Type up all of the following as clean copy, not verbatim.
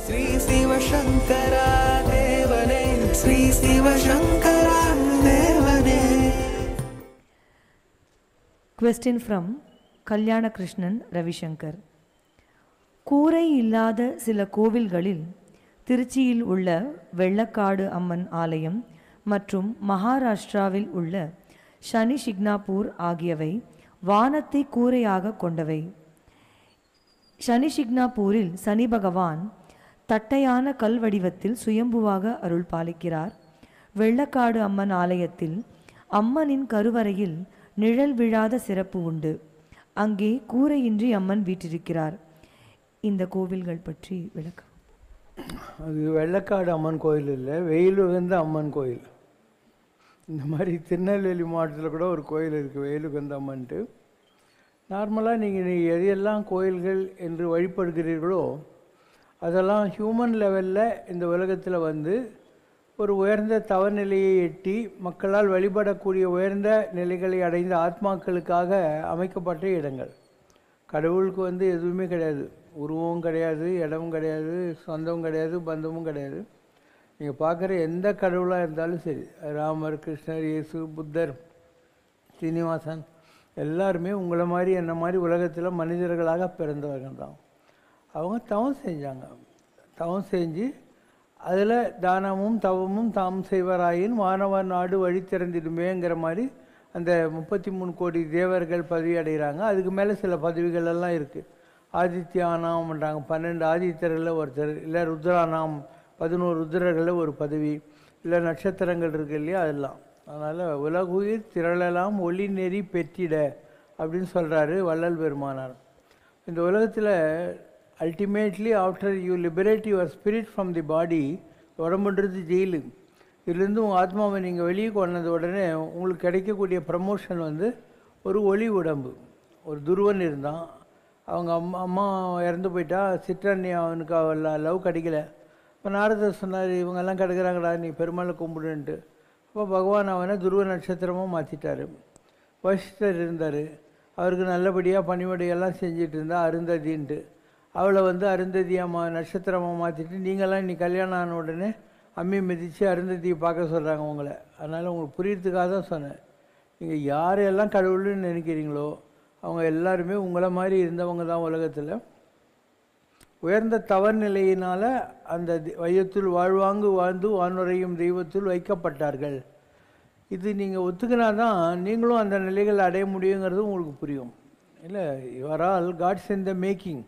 ஸ்ரீ சிவசங்கரா தேவனே, ஸ்ரீ சிவசங்கரா தேவனே. Question from Kalyana Krishnan Ravishankar. கூரை இல்லாத சில கோவில்களில் திருச்சியில் உள்ள வெள்ளக்காடு அம்மன் ஆலயம் மற்றும் மகாராஷ்டிராவில் உள்ள சனி சிக்னாப்பூர் ஆகியவை வானத்தை கூரையாக கொண்டவை. சனி சிக்னாப்பூரில் சனி பகவான் தட்டையான கல் வடிவத்தில் சுயம்புவாக அருள் பாலிக்கிறார். வெள்ளக்காடு அம்மன் ஆலயத்தில் அம்மனின் கருவறையில் நிழல் விழாத சிறப்பு உண்டு. அங்கே கூரையின்றி அம்மன் வீற்றிருக்கிறார். இந்த கோவில்கள் பற்றி விளக்கம். அது வெள்ளக்காடு அம்மன் கோயில் இல்லை, வெயில் உகந்த அம்மன் கோயில். இந்த மாதிரி திருநெல்வேலி மாவட்டத்தில் கூட ஒரு கோயில் இருக்குது, வெயில் உகந்த அம்மன்ட்டு. நார்மலாக நீங்கள் எதையெல்லாம் கோயில்கள் என்று வழிபடுகிறீர்களோ அதெல்லாம் ஹியூமன் லெவலில் இந்த உலகத்தில் வந்து ஒரு உயர்ந்த தவநிலையை எட்டி மக்களால் வழிபடக்கூடிய உயர்ந்த நிலைகளை அடைந்த ஆத்மாக்களுக்காக அமைக்கப்பட்ட இடங்கள். கடவுளுக்கு வந்து எதுவுமே கிடையாது, உருவமும் கிடையாது, இடமும் கிடையாது, சொந்தமும் கிடையாது, பந்தமும் கிடையாது. நீங்கள் பார்க்குற எந்த கடவுளாக இருந்தாலும் சரி, ராமர், கிருஷ்ணர், இயேசு, புத்தர், சீனிவாசன், எல்லாருமே உங்களை மாதிரி என்ன மாதிரி உலகத்தில் மனிதர்களாக பிறந்தவர்கள் தான். அவங்க தவம் செஞ்சாங்க. தவம் செஞ்சு அதில் தானமும் தவமும் தாம் செய்வராயின் வானவர் நாடு வழி திறந்திடுமேங்கிற மாதிரி அந்த 33 கோடி தேவர்கள் பதவி அடைகிறாங்க. அதுக்கு மேலே சில பதவிகள் எல்லாம் இருக்குது. ஆதித்யானாம் பண்ணுறாங்க, 12 ஆதித்யர்களில் ஒருத்தர், இல்லை ருத்ரானாம் 11 ருத்ரர்களில் ஒரு பதவி, இல்லை நட்சத்திரங்கள் இருக்குது இல்லையா, அதெல்லாம். அதனால் உலகுயிர் திரளலாம் ஒளி நெறி பெற்றிட அப்படின்னு சொல்கிறாரு வள்ளல் பெருமானார். இந்த உலகத்தில் ultimately after you liberate your spirit from the body, உடம்புன்றது ஜெயிலு, இதுலேருந்து உங்கள் ஆத்மாவை நீங்கள் வெளியே கொண்டது உடனே உங்களுக்கு கிடைக்கக்கூடிய ப்ரமோஷன் வந்து ஒரு ஒளி உடம்பு. ஒரு துருவன் இருந்தான், அவங்க அம்மா இறந்து போயிட்டா, சிற்றண்ணி அவனுக்கு அவள் லவ் கிடைக்கல. இப்போ நாரதர் சொன்னார், இவங்கெல்லாம் கிடைக்கிறாங்கடா, நீ பெருமாளை கும்பிடுன்ட்டு. அப்போ பகவான் அவனை துருவ நட்சத்திரமாக மாற்றிட்டார். வசிஷ்டர் இருந்தார், அவருக்கு நல்லபடியாக பணிவடையெல்லாம் செஞ்சிட்டு இருந்தா அருந்ததின்ட்டு. அவளை வந்து அருந்ததியாக நட்சத்திரமாக மாற்றிட்டு, நீங்களாம் நீ கல்யாணம் ஆன உடனே அம்மி மிதித்து அருந்ததியை பார்க்க சொல்கிறாங்க உங்களை. அதனால் உங்களுக்கு புரியறதுக்காக தான் சொன்னேன். நீங்கள் யாரையெல்லாம் கடவுள்னு நினைக்கிறீங்களோ அவங்க எல்லாருமே உங்களை மாதிரி இருந்தவங்க தான். உலகத்தில் உயர்ந்த தவநிலையினால் அந்த வையத்துள் வாழ்வாங்கு வாழ்ந்து வானுரையும் தெய்வத்துள் வைக்கப்பட்டார்கள். இது நீங்கள் ஒத்துக்கினா தான் நீங்களும் அந்த நிலைகள் அடைய முடியுங்கிறது உங்களுக்கு புரியும். இல்லை, your all gods in the making.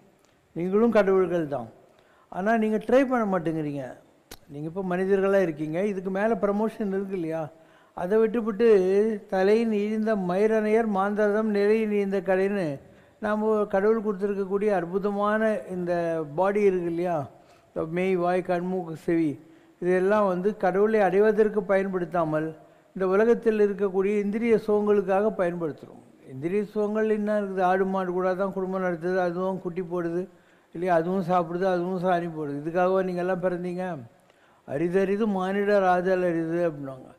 நீங்களும் கடவுள்கள் தான். ஆனால் நீங்கள் ட்ரை பண்ண மாட்டேங்கிறீங்க. நீங்கள் இப்போ மனிதர்களாக இருக்கீங்க, இதுக்கு மேலே ப்ரமோஷன் இருக்குது இல்லையா, அதை விட்டுவிட்டு தலையின் இழிந்த மயிரணையர் மாந்தரம் நிலையின் இந்த கடைன்னு நாம் கடவுள் கொடுத்துருக்கக்கூடிய அற்புதமான இந்த பாடி இருக்குது இல்லையா, மெய், வாய், கண்மூக்கு, செவி, இதெல்லாம் வந்து கடவுளை அடைவதற்கு பயன்படுத்தாமல் இந்த உலகத்தில் இருக்கக்கூடிய இந்திரிய சுகங்களுக்காக பயன்படுத்துகிறோம். இந்திரிய சுகங்கள் என்ன இருக்குது, ஆடு மாடு கூட தான் குடும்பம் நடத்துது, அதுவும் குட்டி போடுது இல்லையா, அதுவும் சாப்பிடுது, அதுவும் சாணி போடுது. இதுக்காகவா நீங்கள்லாம் பிறந்தீங்க? அரிதறிது மானிடர் ஆதல் அரிது அப்படின்னாங்க.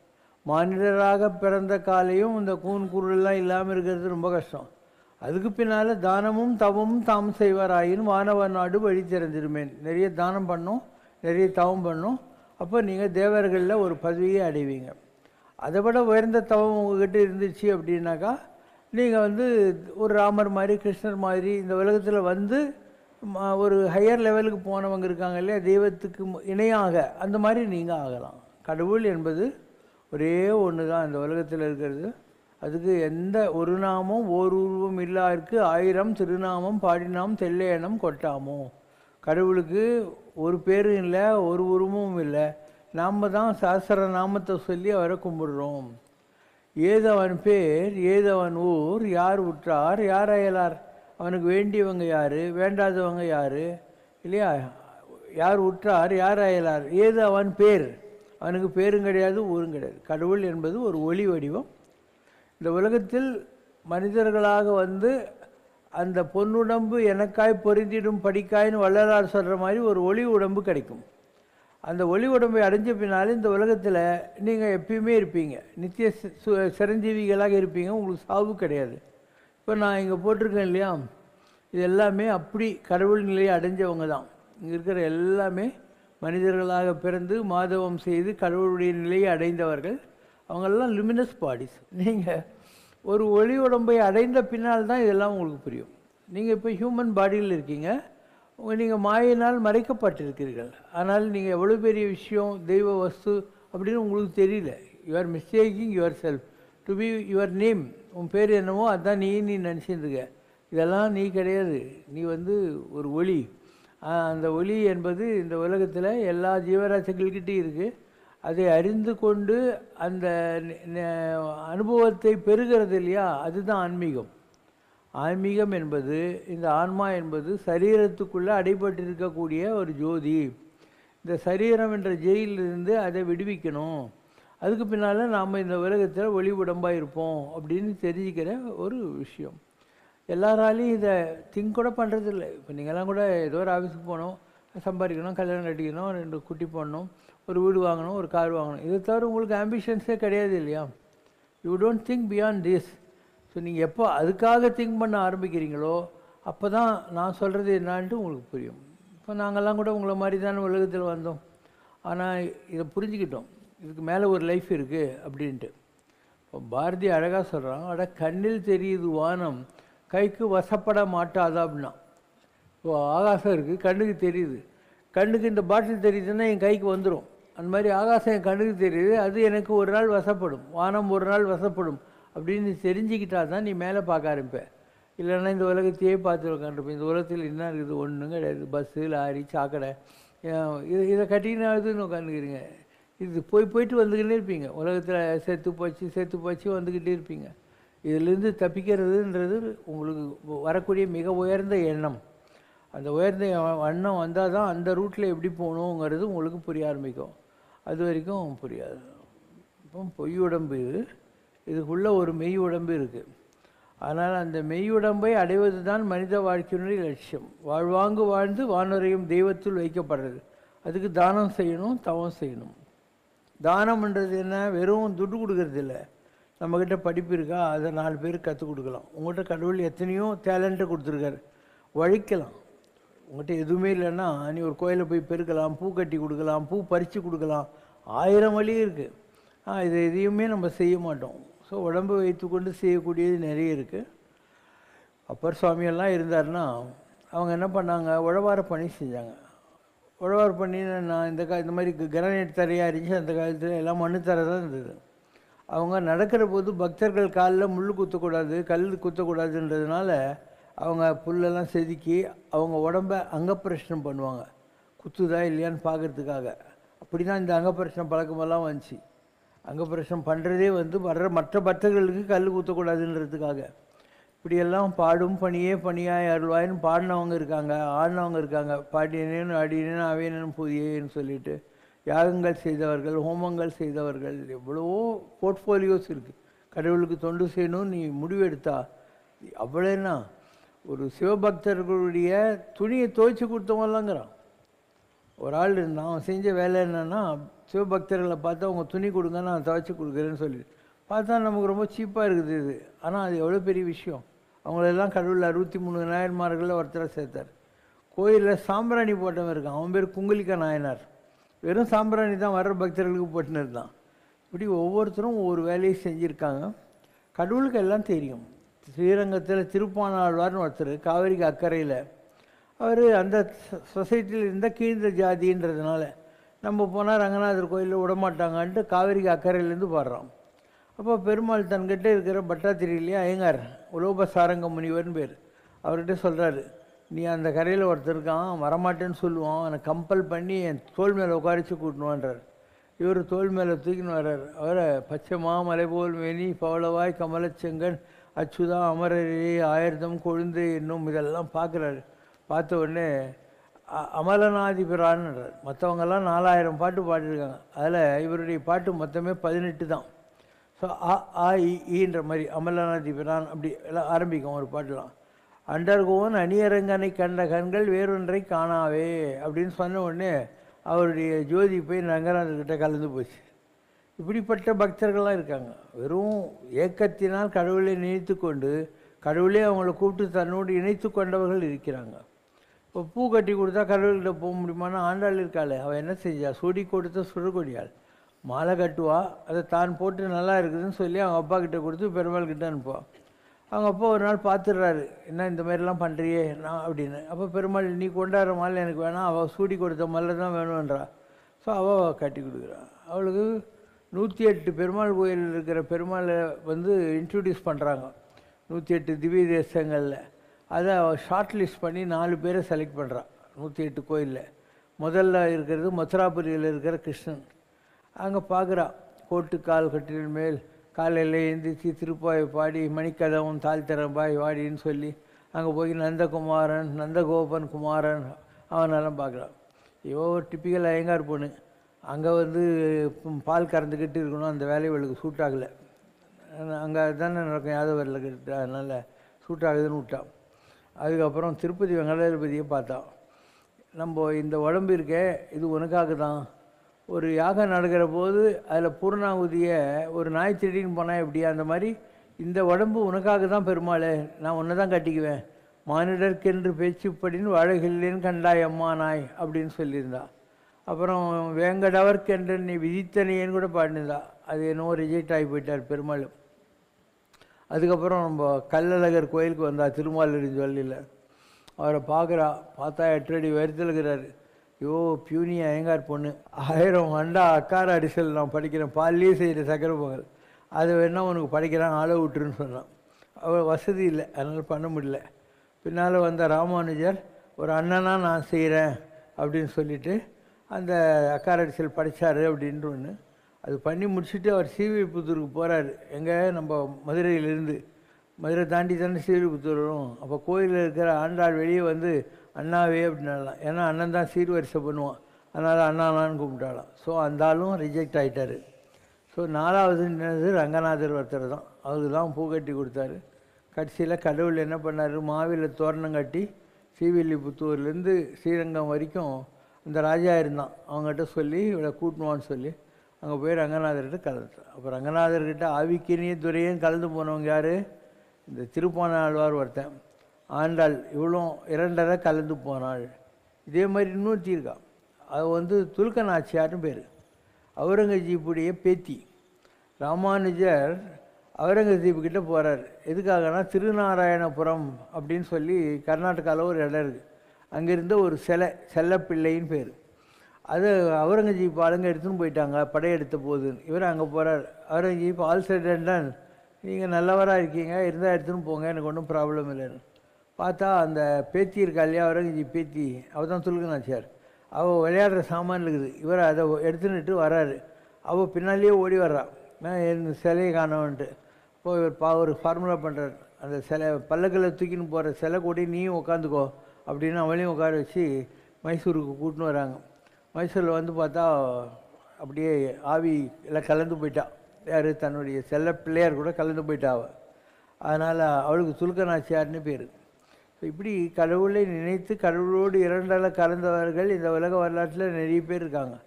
மானிடராக பிறந்த காலையும் இந்த கூன் குருளெல்லாம் இல்லாமல் இருக்கிறது ரொம்ப கஷ்டம். அதுக்கு பின்னால் தானமும் தவமும் தாம் செய்வாராயின் வானவர் நாடு வழி திறந்திருமேன். நிறைய தானம் பண்ணோம், நிறைய தவம் பண்ணோம், அப்போ நீங்கள் தேவர்களில் ஒரு பதவியை அடைவீங்க. அதை விட உயர்ந்த தவம் உங்கள்கிட்ட இருந்துச்சு அப்படின்னாக்கா நீங்கள் வந்து ஒரு ராமர் மாதிரி, கிருஷ்ணர் மாதிரி இந்த உலகத்தில் வந்து ஒரு ஹையர் லெவலுக்கு போனவங்க இருக்காங்க இல்லையா, தெய்வத்துக்கு இணையாக, அந்த மாதிரி நீங்கள் ஆகலாம். கடவுள் என்பது ஒரே ஒன்று தான் இந்த உலகத்தில் இருக்கிறது. அதுக்கு எந்த ஒரு நாமம் ஓர் உருவம் இல்லாருக்கு 1000 திருநாமம் பாடினாம் தெல்லையனம் கொட்டாமோ. கடவுளுக்கு ஒரு பேரும் இல்லை, ஒரு உருவமும் இல்லை. நாம் தான் சாஸ்திர நாமத்தை சொல்லி அவரை கும்பிடுறோம். ஏதவன் பேர் ஏதவன் ஊர் யார் உற்றார் யார் அயலார், அவனுக்கு வேண்டியவங்க யார், வேண்டாதவங்க யார் இல்லையா, யார் உற்றார் யார் அயலார், ஏது அவன் பேர், அவனுக்கு பேரும் கிடையாது ஊரும் கிடையாது. கடவுள் என்பது ஒரு ஒளி வடிவம். இந்த உலகத்தில் மனிதர்களாக வந்து அந்த பொன்னுடம்பு எனக்காய் பொருந்திடும் படிக்காயின்னு வள்ளலார் சொல்கிற மாதிரி ஒரு ஒளி உடம்பு கிடைக்கும். அந்த ஒளி உடம்பை அடைஞ்ச பின்னாலே இந்த உலகத்தில் நீங்கள் எப்பயுமே இருப்பீங்க, நித்திய சிரஞ்சீவிகளாக இருப்பீங்க, உங்களுக்கு சாவு கிடையாது. இப்போ நான் இங்கே போட்டிருக்கேன் இல்லையா, இது எல்லாமே அப்படி கடவுள் நிலையை அடைஞ்சவங்க தான். இங்கே இருக்கிற எல்லாமே மனிதர்களாக பிறந்து மாதவம் செய்து கடவுளுடைய நிலையை அடைந்தவர்கள். அவங்கெல்லாம் லுமினஸ் பாடிஸ். நீங்கள் ஒரு ஒளி உடம்பை அடைந்த பின்னால் தான் இதெல்லாம் உங்களுக்கு புரியும். நீங்கள் இப்போ ஹியூமன் பாடியில் இருக்கீங்க, நீங்கள் மாயினால் மறைக்கப்பட்டிருக்கிறீர்கள். ஆனால் நீங்கள் எவ்வளோ பெரிய விஷயம் தெய்வ வஸ்து அப்படின்னு உங்களுக்கு தெரியல. You are mistaking your self to be your name. உன் பேர் என்னவோ அதுதான் நீ நினச்சிருந்துக்க. இதெல்லாம் நீ கிடையாது. நீ ஒரு ஒளி. அந்த ஒளி என்பது இந்த உலகத்தில் எல்லா ஜீவராசிகள்கிட்டையும் இருக்குது. அதை அறிந்து கொண்டு அந்த அனுபவத்தை பெறுகிறது இல்லையா, அதுதான் ஆன்மீகம். ஆன்மீகம் என்பது இந்த ஆன்மா என்பது சரீரத்துக்குள்ளே அடைபட்டிருக்கக்கூடிய ஒரு ஜோதி. இந்த சரீரம் என்ற ஜெயிலிருந்து அதை விடுவிக்கணும். அதுக்கு பின்னால் நாம் இந்த உலகத்தில் ஒளி உடம்பாக இருப்போம் அப்படின்னு தெரிஞ்சுக்கிற ஒரு விஷயம். எல்லாராலையும் இதை திங்க் கூட பண்ணுறதில்ல. இப்போ நீங்கள்லாம் கூட ஏதோ ஒரு ஆஃபீஸுக்கு போகணும், சம்பாதிக்கணும், கல்யாணம் கட்டிக்கணும், 2 குட்டி போடணும், ஒரு வீடு வாங்கணும், ஒரு கார் வாங்கணும். இதை தவிர உங்களுக்கு ஆம்பிஷன்ஸே கிடையாது இல்லையா? You don't think beyond this. So நீங்கள் எப்போ அதுக்காக திங்க் பண்ண ஆரம்பிக்கிறீங்களோ அப்போ தான் நான் சொல்கிறது என்னான்ட்டு உங்களுக்கு புரியும். இப்போ நாங்கள்லாம் கூட உங்களை மாதிரி தானே உலகத்தில் வந்தோம். ஆனால் இதை புரிஞ்சுக்கிட்டோம், இதுக்கு மேலே ஒரு லைஃப் இருக்குது அப்படின்ட்டு. இப்போ பாரதி அழகாக சொல்கிறான், கண்ணில் தெரியுது வானம் கைக்கு வசப்பட மாட்டாதா அப்படின்னா. இப்போ ஆகாசம் இருக்குது, கண்ணுக்கு தெரியுது. கண்ணுக்கு இந்த பாட்டில் தெரியுதுன்னா என் கைக்கு வந்துடும். அந்த மாதிரி ஆகாசம் என் கண்ணுக்கு தெரியுது, அது எனக்கு ஒரு நாள் வசப்படும், வானம் ஒரு நாள் வசப்படும் அப்படின்னு தெரிஞ்சுக்கிட்டா தான் நீ மேலே பார்க்க ஆரம்பிப்பேன். இல்லைன்னா இந்த உலகத்தையே பார்த்து உட்காந்துருப்பேன். இந்த உலகத்தில் என்ன இருக்குது? ஒன்றும் கிடையாது. பஸ்ஸு, லாரி, சாக்கடை, இதை கட்டினாதுன்னு உட்காந்துக்கிறீங்க. இது போயிட்டு வந்துக்கிட்டே இருப்பீங்க. உலகத்தில் செத்து போச்சு வந்துக்கிட்டே இருப்பீங்க. இதிலிருந்து தப்பிக்கிறதுன்றது உங்களுக்கு வரக்கூடிய மிக உயர்ந்த எண்ணம். அந்த உயர்ந்த எண்ணம் வந்தால் தான் அந்த ரூட்டில் எப்படி போகணுங்கிறது உங்களுக்கு புரிய ஆரம்பிக்கும். அது வரைக்கும் புரியாது. இப்போ பொய் உடம்பு இதுக்குள்ளே ஒரு மெய் உடம்பு இருக்குது. ஆனால் அந்த மெய் உடம்பை அடைவது தான் மனித வாழ்க்கையினுடைய லட்சியம். வாழ்வாங்கு வாழ்ந்து வானுரையும் தெய்வத்தில் வைக்கப்படுறது. அதுக்கு தானம் செய்யணும், தவம் செய்யணும். தானம்ன்றது என்ன? வெறும் துட்டு கொடுக்கறது இல்லை. நம்மக்கிட்ட படிப்பு இருக்கா, அதை 4 பேருக்கு கற்றுக் கொடுக்கலாம். உங்கள்கிட்ட கடவுள் எத்தனையோ டேலண்ட்டை கொடுத்துருக்காரு, உழைக்கலாம். உங்கள்கிட்ட எதுவுமே இல்லைன்னா நீ ஒரு கோயிலில் போய் பெருக்கலாம், பூ கட்டி கொடுக்கலாம், பூ பறித்து கொடுக்கலாம், 1000 வழி இருக்குது. இது எதையுமே நம்ம செய்ய மாட்டோம். ஸோ உடம்பு வைத்துக்கொண்டு செய்யக்கூடியது நிறைய இருக்குது. அப்பர் சுவாமியெல்லாம் இருந்தார்னா அவங்க என்ன பண்ணாங்க? உழவார பணி செஞ்சாங்க. உழவார பண்ணி நான் இந்த மாதிரி கிரானைட் தரையாக இருந்துச்சு. அந்த காலத்தில் எல்லாம் மண்ணு தரை தான் இருந்தது. அவங்க நடக்கிற போது பக்தர்கள் காலில் முள் குத்தக்கூடாது, கல் குத்தக்கூடாதுன்றதுனால அவங்க புல்லெல்லாம் செதுக்கி அவங்க உடம்ப அங்கப்பிரஷ்னம் பண்ணுவாங்க, குத்துதா இல்லையான்னு பார்க்குறதுக்காக. அப்படி தான் இந்த அங்கப்பிரஷ்னம் பழக்கமெல்லாம் வந்துச்சு. அங்கப்பிரஷ்னம் பண்ணுறதே வர்ற மற்ற பக்தர்களுக்கு கல் குத்தக்கூடாதுன்றதுக்காக. இப்படியெல்லாம் பாடும் பணியே பணியாய் அருள்வாயின்னு பாடினவங்க இருக்காங்க, ஆடினவங்க இருக்காங்க. பாடினேன்னு ஆடினேன்னு அவையனு புதியேன்னு சொல்லிட்டு யாகங்கள் செய்தவர்கள், ஹோமங்கள் செய்தவர்கள், எவ்வளவோ போர்ட்ஃபோலியோஸ் இருக்குது. கடவுளுக்கு தொண்டு செய்யணும்னு நீ முடிவெடுத்தா அவ்வளோன்னா ஒரு சிவபக்தர்களுடைய துணியை துவைச்சி கொடுத்தவங்களாங்கிறான். ஒரு ஆள் இருந்தான், அவன் செஞ்ச வேலை என்னன்னா சிவபக்தர்களை பார்த்தா அவங்க துணி கொடுங்க நான் துவைச்சி கொடுக்குறேன்னு சொல்லி பார்த்தா நமக்கு ரொம்ப சீப்பாக இருக்குது இது. ஆனால் அது எவ்வளோ பெரிய விஷயம். அவங்களெல்லாம் கடவுள் 63 நாயன்மார்களில் ஒருத்தரை சேர்த்தார். கோயிலில் சாம்பிராணி போட்டவன் இருக்கான், அவன் பேர் குங்குலிக்க நாயனார். வெறும் சாம்பிராணி தான் வர்ற பக்தர்களுக்கு போட்டுன்னு இருந்தான். இப்படி ஒவ்வொருத்தரும் ஒவ்வொரு வேலையை செஞ்சுருக்காங்க. கடவுளுக்கு எல்லாம் தெரியும். ஸ்ரீரங்கத்தில் திருப்பானாழ்வார்னு ஒருத்தர், காவிரிக்கு அக்கறையில், அவர் அந்த சொசைட்டியில் இருந்த கீழ்ந்த ஜாதின்றதுனால நம்ம போனால் ரங்கநாதர் கோயிலில் விடமாட்டாங்கன்ட்டு காவிரிக்கு அக்கறையிலேருந்து பாடுறோம். அப்போ பெருமாள் தன்கிட்ட இருக்கிற பட்டாத்திரியிலேயே ஐயங்கார், உலோபசாரங்க முனிவர்னு பேர், அவர்கிட்ட சொல்கிறாரு, நீ அந்த கரையில் ஒருத்தர் இருக்கான், வரமாட்டேன்னு சொல்லுவான், அவனை கம்பல் பண்ணி என் தோல் மேலே உட்காரிச்சு கூட்டணுன்றார். இவர் தோல் மேலே தூக்கின்னு வர்றார். அவரை பச்சை மாமலை போல் மேனி பவளவாய் கமலச்செங்கன் அச்சுதா அமரரே ஆயிரத்தம் கொழுந்து என்னும் இதெல்லாம் பார்க்குறாரு. பார்த்த உடனே அமலநாதி பிரான்ன்றார். மற்றவங்கெல்லாம் 4000 பாட்டு பாடிருக்காங்க. அதில் இவருடைய பாட்டு மொத்தமே 18 தான். ஸோ ஈன்ற மாதிரி அமலநாதி பிரான் அப்படி எல்லாம் ஆரம்பிக்கும் ஒரு பாட்டுலாம். அண்டர்கோவன் அணியரங்கனை கண்ட கண்கள் வேறொன்றை காணாவே அப்படின்னு சொன்ன உடனே அவருடைய ஜோதி போய் ரங்கநாதர்கிட்ட கலந்து போச்சு. இப்படிப்பட்ட பக்தர்கள்லாம் இருக்காங்க. வெறும் ஏக்கத்தினால் கடவுளை நினைத்து கொண்டு கடவுளே அவங்கள கூப்பிட்டு தன்னோடு இணைத்து கொண்டவர்கள் இருக்கிறாங்க. இப்போ பூ கட்டி கொடுத்தா கடவுள்கிட்ட போக முடியுமானா ஆண்டாள் இருக்காளே, அவள் என்ன செஞ்சா? சுடி கொடுத்த சுடுகொடியாள். மாலை கட்டுவா, அதை தான் போட்டு நல்லா இருக்குதுன்னு சொல்லி அவங்க அப்பா கிட்ட கொடுத்து பெருமாள் கிட்ட அனுப்புவா. அவங்க அப்பா ஒரு நாள் பார்த்துடுறாரு, என்ன இந்த மாதிரிலாம் பண்ணுறியே நான் அப்படின்னு. அப்போ பெருமாள், நீ கொண்டாடுற மாலை எனக்கு வேணாம், அவள் சூடி கொடுத்த மாலை தான் வேணுன்றா. ஸோ அவள் கட்டி கொடுக்குறான். அவளுக்கு 108 பெருமாள் கோயிலில் இருக்கிற பெருமாளை வந்து இன்ட்ரடியூஸ் பண்ணுறாங்க, 108 திவ்ய தேசங்களில். அதை அவள் ஷார்ட் லிஸ்ட் பண்ணி 4 பேரை செலக்ட் பண்ணுறான் 108 கோயிலில். முதல்ல இருக்கிறது மதுராபுரியில் இருக்கிற கிருஷ்ணன். அங்கே பார்க்குறான், கோட்டு கால் கட்டின மேல் காலையில் எழுந்திரிச்சு திருப்பாயை பாடி மணிக்கதவும் தாழ்த்திறம்பாய் வாடின்னு சொல்லி அங்கே போய் நந்தகுமாரன் நந்தகோபன் குமாரன் அவனெல்லாம் பார்க்குறான். இவோ ஒரு டிப்பிக்கல் ஐயங்கார் பொண்ணு. அங்கே வந்து பால் கறந்துக்கிட்டு இருக்கணும், அந்த வேலையை இவளுக்கு சூட் ஆகலை. அங்கே தானே நடக்கும் யாதவரில் கிட்ட, அதனால் சூட் ஆகுதுன்னு விட்டான். அதுக்கப்புறம் திருப்பதி வெங்கடாதிபதியை பார்த்தான். நம்ம இந்த உடம்பு இருக்கே இது உனக்காக தான். ஒரு யாகம் நடக்கிற போது அதில் பூர்ணாகுதியை ஒரு நாய் திருடின்னு போனால் எப்படியா, அந்த மாதிரி இந்த உடம்பு உனக்காக தான் பெருமாளே, நான் உன்னை தான் கட்டிக்குவேன், மானிடர்க்கென்று பேச்சுப்படின்னு வாழகில்லேன்னு கண்டாய் அம்மா நாய் அப்படின்னு சொல்லியிருந்தா. அப்புறம் வேங்கடவர்க்கென்று நீ விதித்தனையேன்னு கூட பாடினிருந்தா. அது என்னவோ ரிஜெக்ட் ஆகி போயிட்டார் பெருமாள். அதுக்கப்புறம் நம்ம கள்ளழகர் கோயிலுக்கு வந்தா, திருமாலின் சொல்லியில் அவரை பார்க்குறா. பார்த்தா 8 அடி உயரத்தில் இருக்கிறாரு. ஐயோ பியூனி ஐயங்கார் பொண்ணு, 1000 அண்டா அக்கார அடிசல் நான் படிக்கிறேன், பால்லேயே செய்கிற சக்கரை பொங்கல், அது வேணா உனக்கு படிக்கிறான், ஆளை விட்டுருன்னு சொன்னான். அவள் வசதி இல்லை, அதனால் பண்ண முடியல. பின்னால் வந்த ராமானுஜர் ஒரு அண்ணனாக நான் செய்கிறேன் அப்படின்னு சொல்லிவிட்டு அந்த அக்கார அடிசல் படித்தார் அப்படின்ட்டு ஒன்று. அது பண்ணி முடிச்சுட்டு அவர் ஸ்ரீவில்லிபுத்தூருக்கு போகிறாரு. எங்கே, நம்ம மதுரையிலேருந்து. மதுரை தாண்டி தானே ஸ்ரீவில்லிபுத்தூர் வரும். அப்போ கோயிலில் இருக்கிற ஆண்டாள் வெளியே வந்து அண்ணாவே அப்படின்னாலாம். ஏன்னா அண்ணன் தான் சீர்வரிசை பண்ணுவான், அதனால் அண்ணானான்னு கும்பிட்டாலாம். ஸோ அந்த ஆளும் ரிஜெக்ட் ஆகிட்டார். ஸோ 4வது நின்னது ரங்கநாதர் ஒருத்தர் தான். அவருக்கு தான் பூ கட்டி கொடுத்தாரு. கடைசியில் கடவுள் என்ன பண்ணார், மாவில தோரணம் கட்டி ஸ்ரீவில்லிபுத்தூர்லேருந்து ஸ்ரீரங்கம் வரைக்கும் இந்த ராஜா இருந்தான், அவங்ககிட்ட சொல்லி இவளை கூட்டணுவான்னு சொல்லி அங்கே போய் ரங்கநாதர்கிட்ட கலந்துட்டான். அப்போ ரங்கநாதர்கிட்ட ஆவிக்கினிய துறையும் கலந்து போனவங்க யார், இந்த திருப்பான ஆழ்வார் ஒருத்தன். ஆண்டாள் இவ்வளோ 2 கலந்து போனாள். இதே மாதிரி இன்னொருத்தி இருக்கா, அது வந்து துலுக்க நாச்சியார்னு பேர், அவுரங்கஜீப்புடைய பேத்தி. ராமானுஜர் அவுரங்கசீப்புக்கிட்ட போகிறார். எதுக்காகனா திருநாராயணபுரம் அப்படின்னு சொல்லி கர்நாடகாவில் ஒரு இடம் இருக்குது. அங்கேருந்த ஒரு செல்லப்பிள்ளைன்னு பேர். அது அவுரங்கஜீப் ஆளுங்க எடுத்துன்னு போயிட்டாங்க படையெடுத்த போதுன்னு. இவர் அங்கே போகிறார். அவுரங்கஜீப் ஆல் சைட் அண்ட் நீங்கள் நல்லவராக இருக்கீங்க, இருந்தால் எடுத்துன்னு போங்க, எனக்கு ஒன்றும் ப்ராப்ளம் இல்லைன்னு. பார்த்தா அந்த பேத்தி இருக்கா இல்லையா, அவுரங்கஜீப் பேத்தி, அவள் தான் துலுக்கநாச்சியார். அவள் விளையாடுற சாமான் இருக்குது. இவர் அதை எடுத்துன்னுட்டு வராரு. அவள் பின்னாலேயே ஓடி வர்றான், நான் என் சிலையை காணவன்ட்டு. இப்போ இவர் ஒரு ஃபார்முலா பண்ணுறார், அந்த சிலை பல்லக்கில் தூக்கின்னு போகிற சிலை கூடி நீயும் உட்காந்துக்கோ அப்படின்னு அவளையும் உட்கார வச்சு மைசூருக்கு கூட்டின்னு வராங்க. மைசூரில் வந்து பார்த்தா அப்படியே ஆவி எல்லாம் கலந்து போயிட்டா. யார், தன்னுடைய செல்ல பிள்ளையார் கூட கலந்து போயிட்டா அவள். அதனால் அவளுக்கு துலுக்கநாச்சியார்னு பேர். இப்படி கடவுளை நினைத்து கடவுளோடு 2 கலந்தவர்கள் இந்த உலக வரலாற்றில் நிறைய பேர் இருக்காங்க.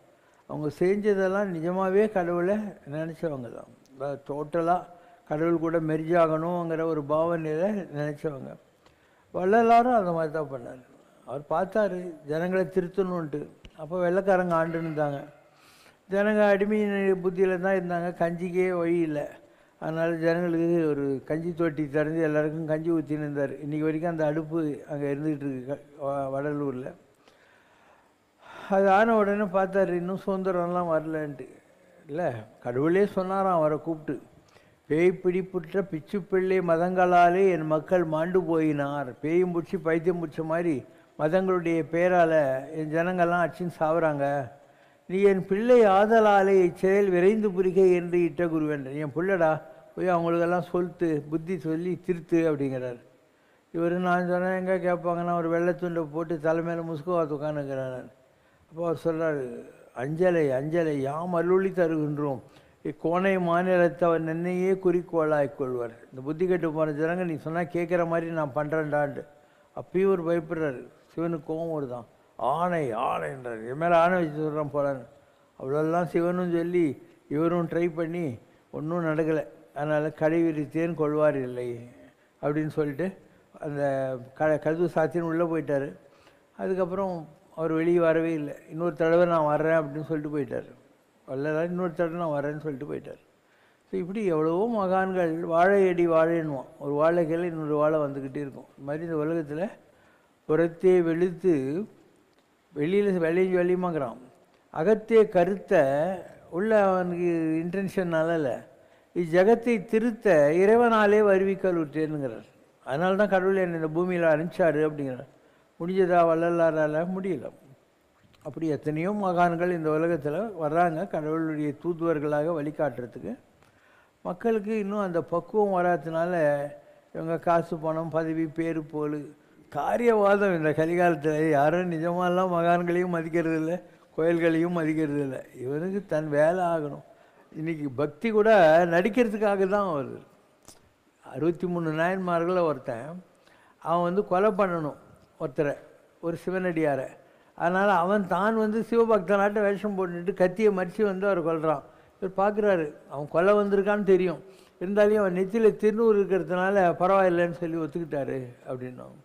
அவங்க செஞ்சதெல்லாம் நிஜமாகவே கடவுளை நினச்சவங்க தான். டோட்டலாக கடவுள் கூட மெர்ஜாகணுங்கிற ஒரு பாவனையில் நினச்சவங்க. வள்ளலாரும் அந்த மாதிரி தான் பண்ணார். அவர் பார்த்தாரு ஜனங்களை திருத்தணுன்ட்டு. அப்போ வெள்ளைக்காரங்க ஆண்டுன்னு இருந்தாங்க, ஜனங்க அடிமை புத்தியில் தான் இருந்தாங்க, கஞ்சிக்கே வழி இல்லை. அதனால் ஜனங்களுக்கு ஒரு கஞ்சி தொட்டி திறந்து எல்லாருக்கும் கஞ்சி ஊற்றின்னு இருந்தார். இன்றைக்கி வரைக்கும் அந்த அடுப்பு அங்கே இருந்துக்கிட்டு இருக்கு வடலூரில். அது ஆன உடனே பார்த்தாரு, இன்னும் சுதந்திரம்லாம் வரலன்ட்டு. இல்லை, கடவுளே சொன்னாராம் அவரை கூப்பிட்டு, பேய் பிடிப்புற்ற பிச்சு பிள்ளை மதங்களாலே என் மக்கள் மாண்டு போயினார். பேயும் பிடிச்சி பைத்தியம் பிடிச்ச மாதிரி மதங்களுடைய பேரால் என் ஜனங்கள்லாம் அச்சின்னு சாவுறாங்க. நீ என் பிள்ளை ஆதலாலே இச்செயல் விரைந்து புரிக என்று இட்ட குருவேன். என் பிள்ளைடா, போய் அவங்களுக்கெல்லாம் சொல்லிட்டு புத்தி சொல்லி திருத்து அப்படிங்கிறார். இவர் நான் சொன்னேன், எங்கே கேட்பாங்கன்னா ஒரு வெள்ளைத்துண்டை போட்டு தலைமையில் முஸ்குவாத்து உட்காந்துக்கிறார். அப்போ அவர் சொல்கிறார், அஞ்சலை அஞ்சலை யாம் அருளி தருகின்றோம், இக்கோணை மாநிலத்தவர் நின்னையே குறிக்கோளாய் கொள்வார். இந்த புத்தி கட்டு போன ஜனங்க நீ சொன்னால் கேட்குற மாதிரி நான் பண்ணுறேன்டான்ட்டு. அப்பயும் இவர் பயப்படுறாரு. சிவனுக்கு கோவம் வருதான். ஆணை ஆணைன்றார், என் மேலே ஆணை வச்சு சொல்கிறான் போலான்னு. அவ்வளோலாம் சிவனும் சொல்லி இவரும் ட்ரை பண்ணி ஒன்றும் நடக்கலை. அதனால் கடை விரித்தேன் கொள்வார் இல்லை அப்படின்னு சொல்லிட்டு அந்த கதவு சாத்தின்னு உள்ளே போயிட்டார். அதுக்கப்புறம் அவர் வெளியே வரவே இல்லை. இன்னொரு தடவை நான் வர்றேன் அப்படின்னு சொல்லிட்டு போயிட்டார். வல்லலார் இன்னொரு தடவை நான் வரேன்னு சொல்லிட்டு போயிட்டார். ஸோ இப்படி எவ்வளவோ மகான்கள் வாழை அடி வாழைன்னுவான். ஒரு வாழைக்கையில் இன்னொரு வாழை வந்துக்கிட்டே இருக்கும். இது மாதிரி இந்த உலகத்தில் புறத்தே வெளுத்து வெளியில் வெளியுமாங்கிறான். அகத்தே கருத்தை உள்ள அவனுக்கு இன்டென்ஷன்னால இல்லை, இஜகத்தை திருத்த இறைவனாலே வருவிக்கல் உற்றேனுங்கிறார். அதனால தான் கடவுள் என்னை இந்த பூமியில் அனுப்பிச்சாரு அப்படிங்கிறார். முடிஞ்சதா வள்ளலாரால் முடியல. அப்படி எத்தனையோ மகான்கள் இந்த உலகத்தில் வர்றாங்க கடவுளுடைய தூதுவர்களாக வழிகாட்டுறதுக்கு. மக்களுக்கு இன்னும் அந்த பக்குவம் வராததுனால இவங்க காசு பணம் பதவி பேரு போல் காரியவாதம். இந்த கலிகாலத்தில் யாரும் நிஜமாலாம் மகான்களையும் மதிக்கிறது இல்லை, கோயில்களையும் மதிக்கிறது இல்லை. இவனுக்கு தன் வேலை ஆகணும். இன்றைக்கி பக்தி கூட நடிக்கிறதுக்காக தான் வருது. 63 நாயன்மார்களை ஒருத்தன் அவன் கொலை பண்ணணும் ஒருத்தரை, ஒரு சிவனடியாரை. அதனால் அவன் தான் சிவபக்தனாட்ட வேஷம் போட்டுட்டு கத்தியை மறித்து அவர் கொல்றான். இவர் பார்க்குறாரு, அவன் கொலை வந்திருக்கான்னு தெரியும், இருந்தாலும் அவன் நெத்தியில் திருநூறு இருக்கிறதுனால பரவாயில்லைன்னு சொல்லி ஒத்துக்கிட்டாரு அப்படின்னோம்.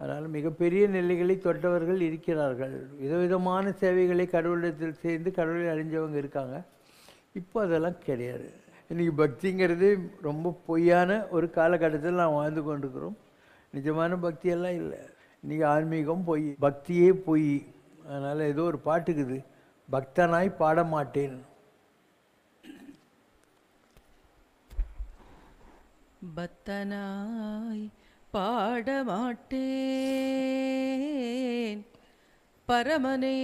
அதனால் மிகப்பெரிய நிலைகளை தொட்டவர்கள் இருக்கிறார்கள். விதவிதமான சேவைகளை கடவுளிடத்தில் சேர்ந்து கடவுளை அழிஞ்சவங்க இருக்காங்க. இப்போ அதெல்லாம் கிடையாது. இன்றைக்கி பக்திங்கிறது ரொம்ப பொய்யான ஒரு காலகட்டத்தில் நாம் வாழ்ந்து கொண்டிருக்கிறோம். நிஜமான பக்தியெல்லாம் இல்லை. இன்றைக்கி ஆன்மீகம் பொய், பக்தியே பொய். அதனால் ஏதோ ஒரு பாட்டுக்குது, பக்தனாய் பாட மாட்டேன். பக்தனாய் பாடமாட்டேன், பரமனே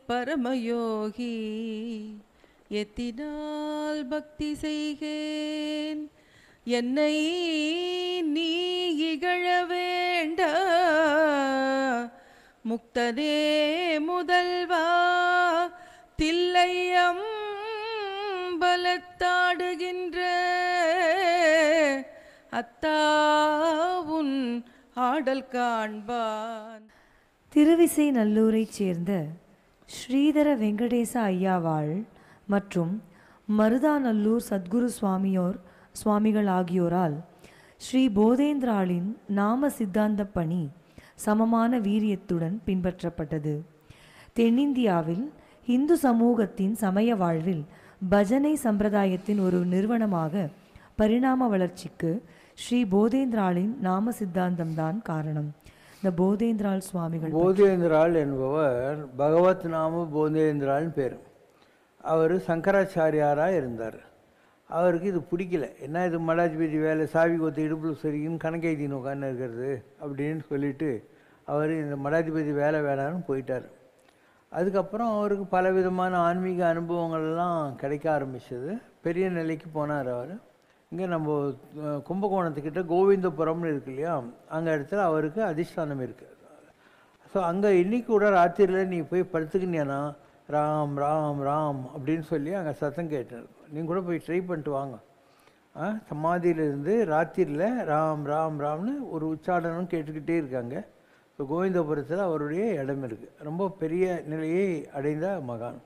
பரமயோகி, எத்தினால் பக்தி செய்கேன், என்னை நீ இகழ வேண்ட, முக்தனே முதல்வா, தில்லையம் பலத்தாடுகின்ற அத்தாவுன் ஆடல் காண்பான். திருவிசை நல்லூரைச் சேர்ந்த ஸ்ரீதர வெங்கடேச ஐயாவாள் மற்றும் மருதாநல்லூர் சத்குரு சுவாமிகள் ஆகியோரால் ஸ்ரீ போதேந்திராளின் நாம சித்தாந்த பணி சமமான வீரியத்துடன் பின்பற்றப்பட்டது. தென்னிந்தியாவில் இந்து சமூகத்தின் சமய வாழ்வில் பஜனை சம்பிரதாயத்தின் ஒரு நிறுவனமாக பரிணாம வளர்ச்சிக்கு ஸ்ரீ போதேந்திராளின் நாம சித்தாந்தம்தான் காரணம். இந்த போதேந்திராள் சுவாமிகள், போதேந்திராள் என்பவர் பகவத் நாம போதேந்திராள்னு பேர். அவர் சங்கராச்சாரியாராக இருந்தார். அவருக்கு இது பிடிக்கல. என்ன இது மடாஜிபதி வேலை, சாவி கொத்து இடுப்பில் சரிக்குன்னு கணக்கெழுதின்னு உட்காந்து இருக்கிறது அப்படின்னு சொல்லிட்டு அவர் இந்த மடாதிபதி வேலை வேணான்னு போயிட்டார். அதுக்கப்புறம் அவருக்கு பலவிதமான ஆன்மீக அனுபவங்கள்லாம் கிடைக்க ஆரம்பிச்சது. பெரிய நிலைக்கு போனார் அவர். இங்கே நம்ம கும்பகோணத்துக்கிட்ட கோவிந்தபுரம்னு இருக்கு இல்லையா, அங்கே இடத்துல அவருக்கு அதிஷ்டானம் இருக்குது. ஸோ அங்கே இன்றைக்கி கூட ராத்திரியில் நீ போய் படுத்துக்கினியானா ராம் ராம் ராம் அப்படின்னு சொல்லி அங்கே சத்தம் கேட்டு, நீங்கள் கூட போய் ட்ரை பண்ணிட்டு வாங்க. சமாதியிலிருந்து ராத்திரியில் ராம் ராம் ராம்னு ஒரு உச்சாடனம் கேட்டுக்கிட்டே இருக்காங்க. ஸோ கோவிந்தபுரத்தில் அவருடைய இடம் இருக்குது. ரொம்ப பெரிய நிலையை அடைந்த மகான்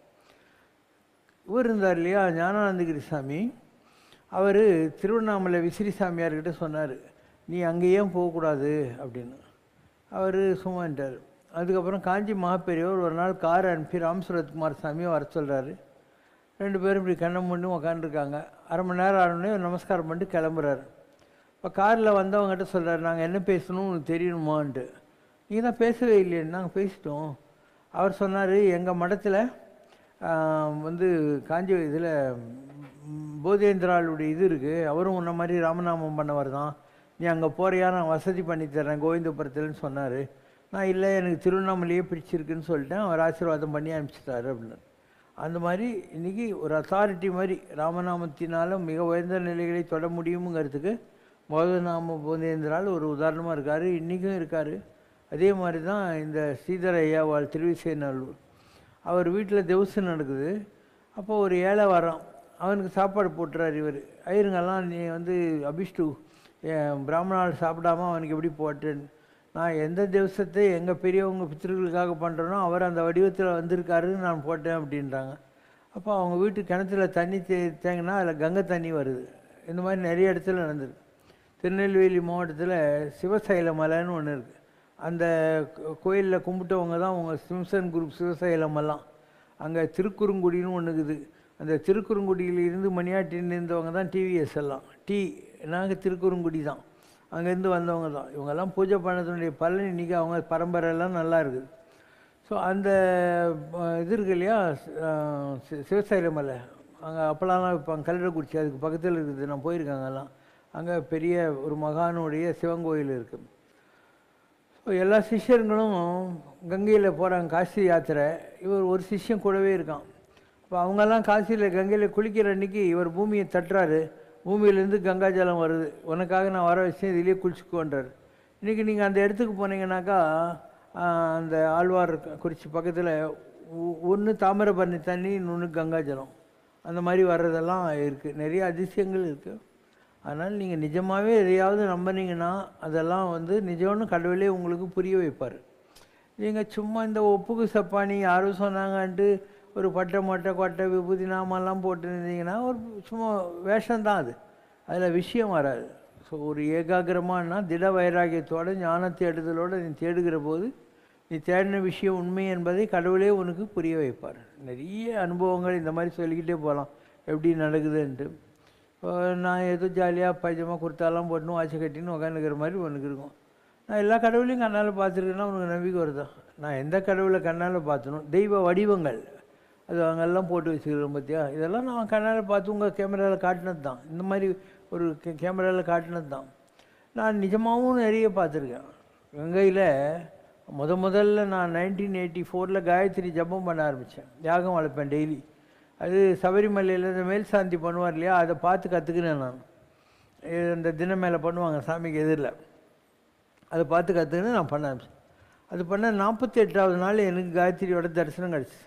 இவர் இருந்தார் இல்லையா, ஞானானந்தகிரி சாமி. அவர் திருவண்ணாமலை விசிறி சாமியார்கிட்ட சொன்னார், நீ அங்கேயே போகக்கூடாது அப்படின்னு. அவர் சும்மான்ட்டார். அதுக்கப்புறம் காஞ்சி மகாபெரியவர் ஒரு நாள் கார் அனுப்பி ராமசுரத்குமார் சாமியை வர சொல்கிறாரு. 2 பேரும் இப்படி கண்ணை மூடி உக்காந்துருக்காங்க. அரை மணி நேரம் ஆனோடனே நமஸ்காரம் பண்ணிட்டு கிளம்புறாரு. இப்போ காரில் வந்தவங்ககிட்ட சொல்கிறாரு, நாங்கள் என்ன பேசணும் உனக்கு தெரியணுமான்ட்டு. நீங்கள் தான் பேசவே இல்லைன்னு. நாங்கள் பேசிட்டோம். அவர் சொன்னார், எங்கள் மடத்தில் காஞ்சி இதில் போதேந்திராளுடைய இது இருக்குது, அவரும் உன்ன மாதிரி ராமநாமம் பண்ணவர் தான், நீ அங்கே போகிறியா, நான் வசதி பண்ணித்தரேன் கோவிந்தபுரத்துலன்னு சொன்னார். நான் இல்லை, எனக்கு திருவண்ணாமலையே பிடிச்சிருக்குன்னு சொல்லிட்டேன். அவர் ஆசீர்வாதம் பண்ணி அனுப்பிச்சிட்டாரு அப்படின்னு. அந்த மாதிரி இன்றைக்கி ஒரு அத்தாரிட்டி மாதிரி ராமநாமத்தினால மிக உயர்ந்த நிலைகளை தொட முடியுங்கிறதுக்கு போதநாம போதேந்திரால் ஒரு உதாரணமாக இருக்கார், இன்றைக்கும் இருக்கார். அதே மாதிரி தான் இந்த ஸ்ரீதர ஐயாவாள் திருவிசைநல்லூர். அவர் வீட்டில் திவசம் நடக்குது. அப்போ ஒரு ஏழை வரான், அவனுக்கு சாப்பாடு போட்டுறார் இவர். ஐயருங்கெல்லாம் நீ அபிஷ்டு பிராமணால் சாப்பிடாமல் அவனுக்கு எப்படி போட்டேன்னு. நான் எந்த திவசத்தை எங்கள் பெரியவங்க பித்திருக்களுக்காக பண்ணுறனோ அவர் அந்த வடிவத்தில் வந்திருக்காருன்னு நான் போட்டேன் அப்படின்றாங்க. அப்போ அவங்க வீட்டு கிணத்துல தண்ணி தேங்கினா அதில் கங்கை தண்ணி வருது. இந்த மாதிரி நிறைய இடத்துல நடந்திருக்கு. திருநெல்வேலி மாவட்டத்தில் சிவசைல மலைன்னு ஒன்று இருக்குது. அந்த கோயிலில் கும்பிட்டவங்க தான் அவங்க சிம்சன் குரூப் சிவசைலம் எல்லாம். அங்கே திருக்குறுங்குடின்னு ஒன்று இருக்குது. அந்த திருக்குறுங்குடியிலிருந்து மணியாட்டின்னு இருந்தவங்க தான் டிவிஎஸ் எல்லாம். நாங்கள் திருக்குறுங்குடி தான், அங்கேருந்து வந்தவங்க தான். இவங்கெல்லாம் பூஜை பண்ணதுடைய பலன் இன்றைக்கி அவங்க பரம்பரையெல்லாம் நல்லா இருக்குது. ஸோ அந்த இது இருக்கு இல்லையா, சிவசைலம் மலை, அங்கே அப்போலாம் வைப்பாங்க கல்லறைக்குறிச்சி, அதுக்கு பக்கத்தில் இருக்குது. நான் போயிருக்கேன் அங்கெல்லாம். அங்கே பெரிய ஒரு மகானுடைய சிவன் கோயில் இருக்குது. ஸோ எல்லா சிஷ்யர்களும் கங்கையில் போகிறாங்க காசி யாத்திரை. இவர் ஒரு சிஷ்யன் கூடவே இருக்கான். இப்போ அவங்கெல்லாம் காசியில் கங்கையில் குளிக்கிற அன்றைக்கி இவர் பூமியை தட்டுறாரு. பூமியிலேருந்து கங்கா ஜலம் வருது, உனக்காக நான் வர வச்சேன், இதிலே குளிச்சுக்கோன்றார். இன்றைக்கி நீங்கள் அந்த இடத்துக்கு போனீங்கன்னாக்கா அந்த ஆழ்வார் குறிச்சி பக்கத்தில் ஒன்று தாமிரபரணி தண்ணி, இன்னொன்று கங்கா ஜலம், அந்த மாதிரி வர்றதெல்லாம் இருக்குது. நிறைய அதிசயங்கள் இருக்குது. அதனால் நீங்கள் நிஜமாகவே எதையாவது நம்பினீங்கன்னா அதெல்லாம் நிஜம்னு கடவுளே உங்களுக்கு புரிய வைப்பார். நீங்கள் சும்மா இந்த ஒப்புக்கு சப்பானி யாரும் சொன்னாங்கன்ட்டு ஒரு பட்டை மொட்டை கொட்டை விபூதி நாமெல்லாம் போட்டுருந்தீங்கன்னா ஒரு சும்மா வேஷம்தான் அது, அதில் விஷயம் வராது. ஸோ ஒரு ஏகாகிரமானா திட வைராகியத்தோடு ஞானத்தை எடுதலோடு நீ தேடுகிற போது நீ தேடின விஷயம் உண்மை என்பதை கடவுளே உனக்கு புரிய வைப்பார். நிறைய அனுபவங்கள் இந்த மாதிரி சொல்லிக்கிட்டே போகலாம் எப்படி நடக்குதுன்ட்டு. நான் ஏதோ ஜாலியாக பைஜமாக குர்த்தாலாம் போட்டுன்னு வாட்சை கட்டின்னு உட்காந்துக்கிற மாதிரி உனக்கு இருக்கும். நான் எல்லா கடவுளையும் கண்ணால் பார்த்துருக்கேன்னா உனக்கு நம்பிக்கை வருதான்? நான் எந்த கடவுளை கண்ணால் பார்த்தணும்? தெய்வ வடிவங்கள் அது அங்கெல்லாம் போட்டு வச்சுக்கிறோம் பார்த்தியா, இதெல்லாம் நான் கண்ணால் பார்த்து உங்கள் கேமராவில் காட்டினது தான். இந்த மாதிரி ஒரு கேமராவில் காட்டினது தான். நான் நிஜமாகவும் நிறைய பார்த்துருக்கேன். கங்கையில் முதல்ல நான் 1984 காயத்ரி ஜபம் பண்ண ஆரம்பித்தேன். யாகம் வளர்ப்பேன் டெய்லி. அது சபரிமலையில் இந்த மேல் சாந்தி பண்ணுவார் இல்லையா, அதை பார்த்து கற்றுக்கினேன் நான். அந்த தினம் மேலே பண்ணுவாங்க சாமிக்கு எதிரில், அதை பார்த்து கற்றுக்கின்னு நான் பண்ண ஆரம்பித்தேன். அது பண்ண 48வது நாள் எனக்கு காயத்ரியோட தரிசனம் கிடச்சி.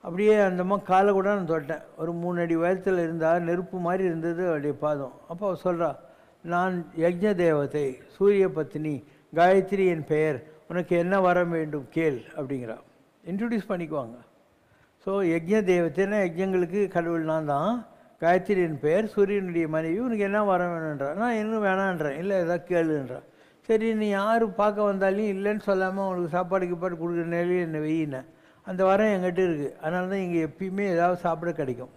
அப்படியே அந்தம்மா காலை கூட நான் தொட்டேன். ஒரு 3 அடி உயரத்தில் இருந்தால் நெருப்பு மாதிரி இருந்தது அவருடைய பாதம். அப்போ அவள் சொல்கிறா, நான் யஜ்ஞ தேவதை, சூரிய பத்தினி, காயத்ரி என் பெயர், உனக்கு என்ன வர வேண்டும் கேள் அப்படிங்கிறா. இன்ட்ரடியூஸ் பண்ணிக்குவாங்க. ஸோ யஜ்ஞ தேவத்தைன்னா யஜ்ஞங்களுக்கு கடவுள் நான் தான், காயத்ரி என் பெயர், சூரியனுடைய மனைவி, உனக்கு என்ன வர வேணுன்றா. நான் இன்னும் வேணான்றேன், இல்லை ஏதாவது கேளுன்றா. சரி நீ யார் பார்க்க வந்தாலும் இல்லைன்னு சொல்லாமல் உனக்கு சாப்பாடு கீப்பாடு கொடுக்குற நிலையில் என்ன வெயினேன், அந்த வாரம் என்கிட்ட இருக்குது. அதனால தான் இங்கே எப்பயுமே ஏதாவது சாப்பிட கிடைக்கும்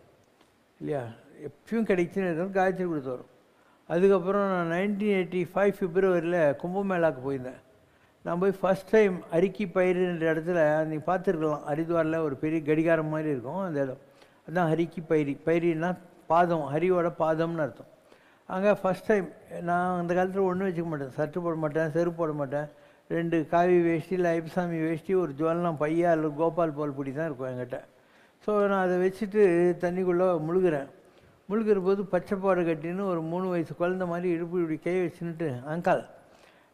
இல்லையா, எப்பயும் கிடைச்சுன்னு காயத்ரி கொடுத்து வரும். அதுக்கப்புறம் நான் 1985 பிப்ரவரியில் கும்பமேளாவுக்கு போயிருந்தேன். நான் போய் ஃபஸ்ட் டைம் அரிக்கி பயிறுன்ற இடத்துல நீ பார்த்துருக்கலாம், ஹரித்வாரில் ஒரு பெரிய கடிகாரம் மாதிரி இருக்கும் அந்த இடம், அதுதான் ஹரிக்கி பயிரி. பயிரின்னா பாதம், ஹரியோட பாதம்னு அர்த்தம். அங்கே ஃபஸ்ட் டைம் நான் அந்த காலத்தில் ஒன்றும் வச்சுக்க மாட்டேன், சர்ட்டு போட மாட்டேன், செருப்பு போட மாட்டேன், 2 காவி வேஷ்டி இல்லை ஐப்பசாமி வேஷ்டி, ஒரு ஜுவல்லாம் பையா இல்லை கோபால் பால் பிடி தான் இருக்கும் என்கிட்ட. ஸோ நான் அதை வச்சுட்டு தண்ணிக்குள்ளே முழுகிறேன். முழுகிற போது பச்சைப்பாடு கட்டின்னு ஒரு 3 வயசு குழந்த மாதிரி இடுப்பு இப்படி கை வச்சுன்னுட்டு, அங்கால்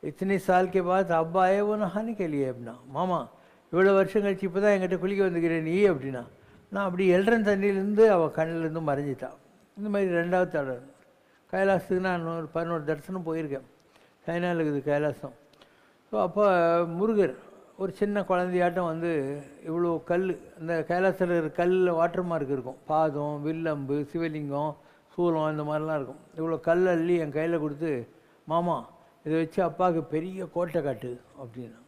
இத்தனை சால்கே பாத் அப்பா ஏவோன்னு ஹானி கேள்வியே அப்படின்னா, மாமா இவ்வளோ வருஷம் கழிச்சு இப்போ தான் என்கிட்ட குளிக்க வந்துக்கிறேன் நீ அப்படின்னா. நான் அப்படி எல்றன் தண்ணியிலேருந்து அவள் கண்ணிலேருந்து மறைஞ்சிட்டான். இந்த மாதிரி 2வது தடவை கைலாசத்துக்கு நான் ஒரு 11 தரிசனம் போயிருக்கேன். சைனாவில் இருக்குது கைலாசம். ஸோ அப்போ முருகர் ஒரு சின்ன குழந்தையாட்டம் இவ்வளோ கல், அந்த கைலாசத்தில் இருக்கிற கல்லில் வாட்டர் மார்க் இருக்கும், பாதம், வில்லம்பு, சிவலிங்கம், சூலம், இந்த மாதிரிலாம் இருக்கும். இவ்வளோ கல் அள்ளி என் கையில் கொடுத்து, மாமா இதை வச்சு அப்பாவுக்கு பெரிய கோட்டை காட்டு அப்படின்னா.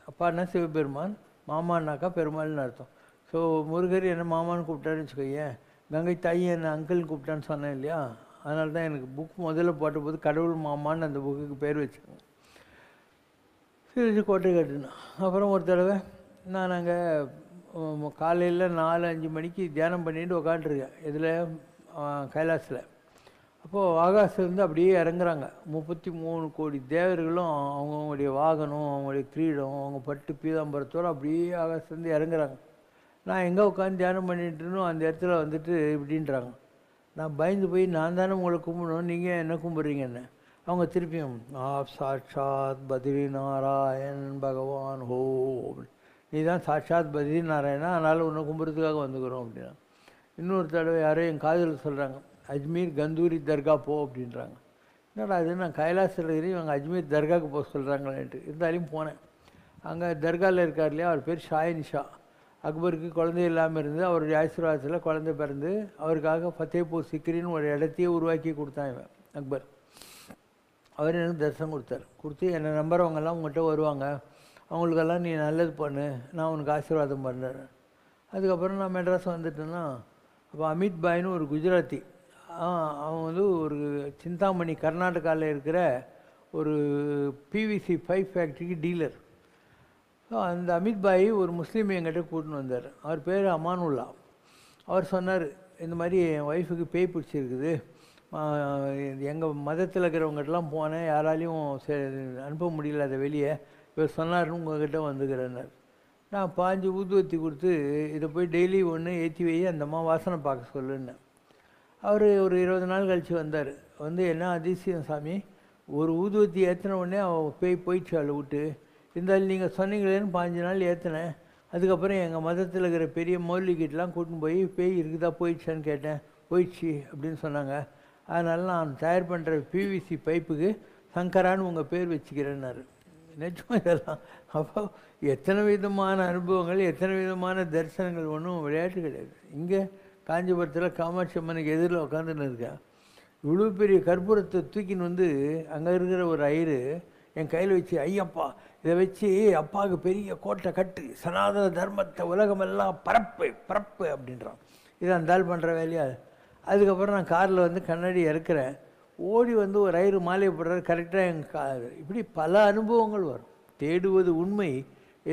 அப்பான்னா சிவபெருமான், மாமானாக்கா பெருமாள்னு அர்த்தம். ஸோ முருகர் என்ன மாமான்னு கூப்பிட்டாருன்னு வச்சுக்கோயேன், கங்கை தாய் என்ன அங்கிள்னு கூப்பிட்டான்னு சொன்னேன் இல்லையா, அதனால தான் எனக்கு புக் முதல்ல போட்ட போது கடவுள் மாமான்னு அந்த புக்குக்கு பேர் வச்சுக்கோங்க. சரி கோட்டை கட்டுனா. அப்புறம் ஒரு தடவை நான் அங்கே காலையில் 4-5 மணிக்கு தியானம் பண்ணிட்டு உக்காண்ட்ருக்கேன் இதில் கைலாசில். அப்போது ஆகாசிலேருந்து அப்படியே இறங்குறாங்க 33 கோடி தேவர்களும் அவங்களுடைய வாகனம், அவங்களுடைய கிரீடம், அவங்க பட்டு பீதாம்பரத்தோடு அப்படியே ஆகாசிலேருந்து இறங்குறாங்க. நான் எங்கே உட்காந்து தியானம் பண்ணிட்டுருனோ அந்த இடத்துல இப்படின்றாங்க. நான் பயந்து போய், நான் தானே உங்களை கும்பிடணும், நீங்கள் என்ன கும்பிட்றீங்க என்ன? அவங்க திருப்பியும் ஆப் சாட்சாத் பத்ரி நாராயண் பகவான் ஹோ, நீ தான் சாட்சாத் பத்ரி நாராயணா, அதனால் உன்னை கும்பிட்றதுக்காக வந்துக்கிறோம் அப்படின்னா. இன்னொரு தடவை யாரோ என் காதில் சொல்கிறாங்க, அஜ்மீர் கந்தூரி தர்கா போ அப்படின்றாங்க. என்னடா அது, நான் கைலாசில் இருக்கிறேன், இவங்க அஜ்மீர் தர்காவுக்கு போக சொல்கிறாங்களேன்ட்டு. இருந்தாலும் போனேன். அங்கே தர்காவில் இருக்கார் இல்லையா, அவர் பேர் ஷாயின் ஷா. அக்பருக்கு குழந்தை இல்லாமல் இருந்து அவருடைய ஆசீர்வாதத்தில் குழந்தை பிறந்து அவருக்காக ஃபத்தேபூர் சிக்ரின்னு ஒரு இடத்தையே உருவாக்கி கொடுத்தான் இவன் அக்பர். அவர் எனக்கு தரிசனம் கொடுத்தார். கொடுத்து என்னை நம்புறவங்கெல்லாம் உங்கள்கிட்ட வருவாங்க, அவங்களுக்கெல்லாம் நீ நல்லது பண்ணு, நான் உனக்கு ஆசீர்வாதம் பண்ணுறேன். அதுக்கப்புறம் நான் மெட்ராஸ் வந்துட்டேன்னா, அப்போ அமித் பாய்னு ஒரு குஜராத்தி, அவன் வந்து ஒரு சிந்தாமணி கர்நாடகாவில் இருக்கிற ஒரு பிவிசி பைப் ஃபேக்ட்ரிக்கு டீலர். ஸோ அந்த அமித் பாய் ஒரு முஸ்லீம் என்கிட்ட கூட்டின்னு வந்தார். அவர் பேர் அமானுல்லா. அவர் சொன்னார், இந்த மாதிரி என் ஒய்ஃபுக்கு பேய் பிடிச்சிருக்குது, எங்கள் மதத்தில் இருக்கிறவங்ககிட்டலாம் போனேன், யாராலையும் அனுப்ப முடியல அதை வெளியே, இவர் சொன்னார்னு உங்கள்கிட்ட வந்துக்கிறேன்னார். நான் 5 ஊதுவத்தி கொடுத்து இதை போய் டெய்லி ஒன்று ஏற்றி வை, அந்தம்மா வாசனை பார்க்க சொல்லுன்னேன். அவர் ஒரு 20 நாள் கழித்து வந்தார். வந்து என்ன அதிசயம் சாமி, ஒரு ஊதுவத்தி ஏற்றின உடனே அவள் போயிடுச்சு அவளை விட்டு, இருந்தாலும் நீங்கள் சொன்னீங்களேன்னு 5 நாள் ஏற்றினேன். அதுக்கப்புறம் எங்கள் மதத்தில் இருக்கிற பெரிய மௌலிகிட்டலாம் கூட்டின்னு போய் பேய் இருக்குதா போயிடுச்சான்னு கேட்டேன், போயிடுச்சு அப்படின்னு சொன்னாங்க. அதனால் நான் தயார் பண்ணுற பிவிசி பைப்புக்கு சங்கரான்னு உங்கள் பேர் வச்சுக்கிறேன்னாரு. நிஜம் இதெல்லாம். அப்போ எத்தனை விதமான அனுபவங்கள், எத்தனை விதமான தரிசனங்கள், ஒன்றும் விளையாட்டு கிடையாது. இங்கே காஞ்சிபுரத்தில் காமாட்சி அம்மனுக்கு எதிரில் உட்காந்துன்னு இருக்கேன். இவ்வளோ பெரிய கற்பூரத்தை தூக்கின்னு வந்து அங்கே இருக்கிற ஒரு ஐயரு என் கையில் வச்சு, ஐயப்பா இதை வச்சு அப்பாவுக்கு பெரிய கோட்டை கட்டு, சனாதன தர்மத்தை உலகமெல்லாம் பரப்பு பரப்பு அப்படின்றான். இது அந்த ஆள் பண்ணுற வேலையா? அதுக்கப்புறம் நான் காரில் வந்து கண்ணாடி இறக்குறேன், ஓடி வந்து ஒரு ஐயரு மாலையை போடுறாரு கரெக்டாக எங்கள் கார். இப்படி பல அனுபவங்கள் வரும். தேடுவது உண்மை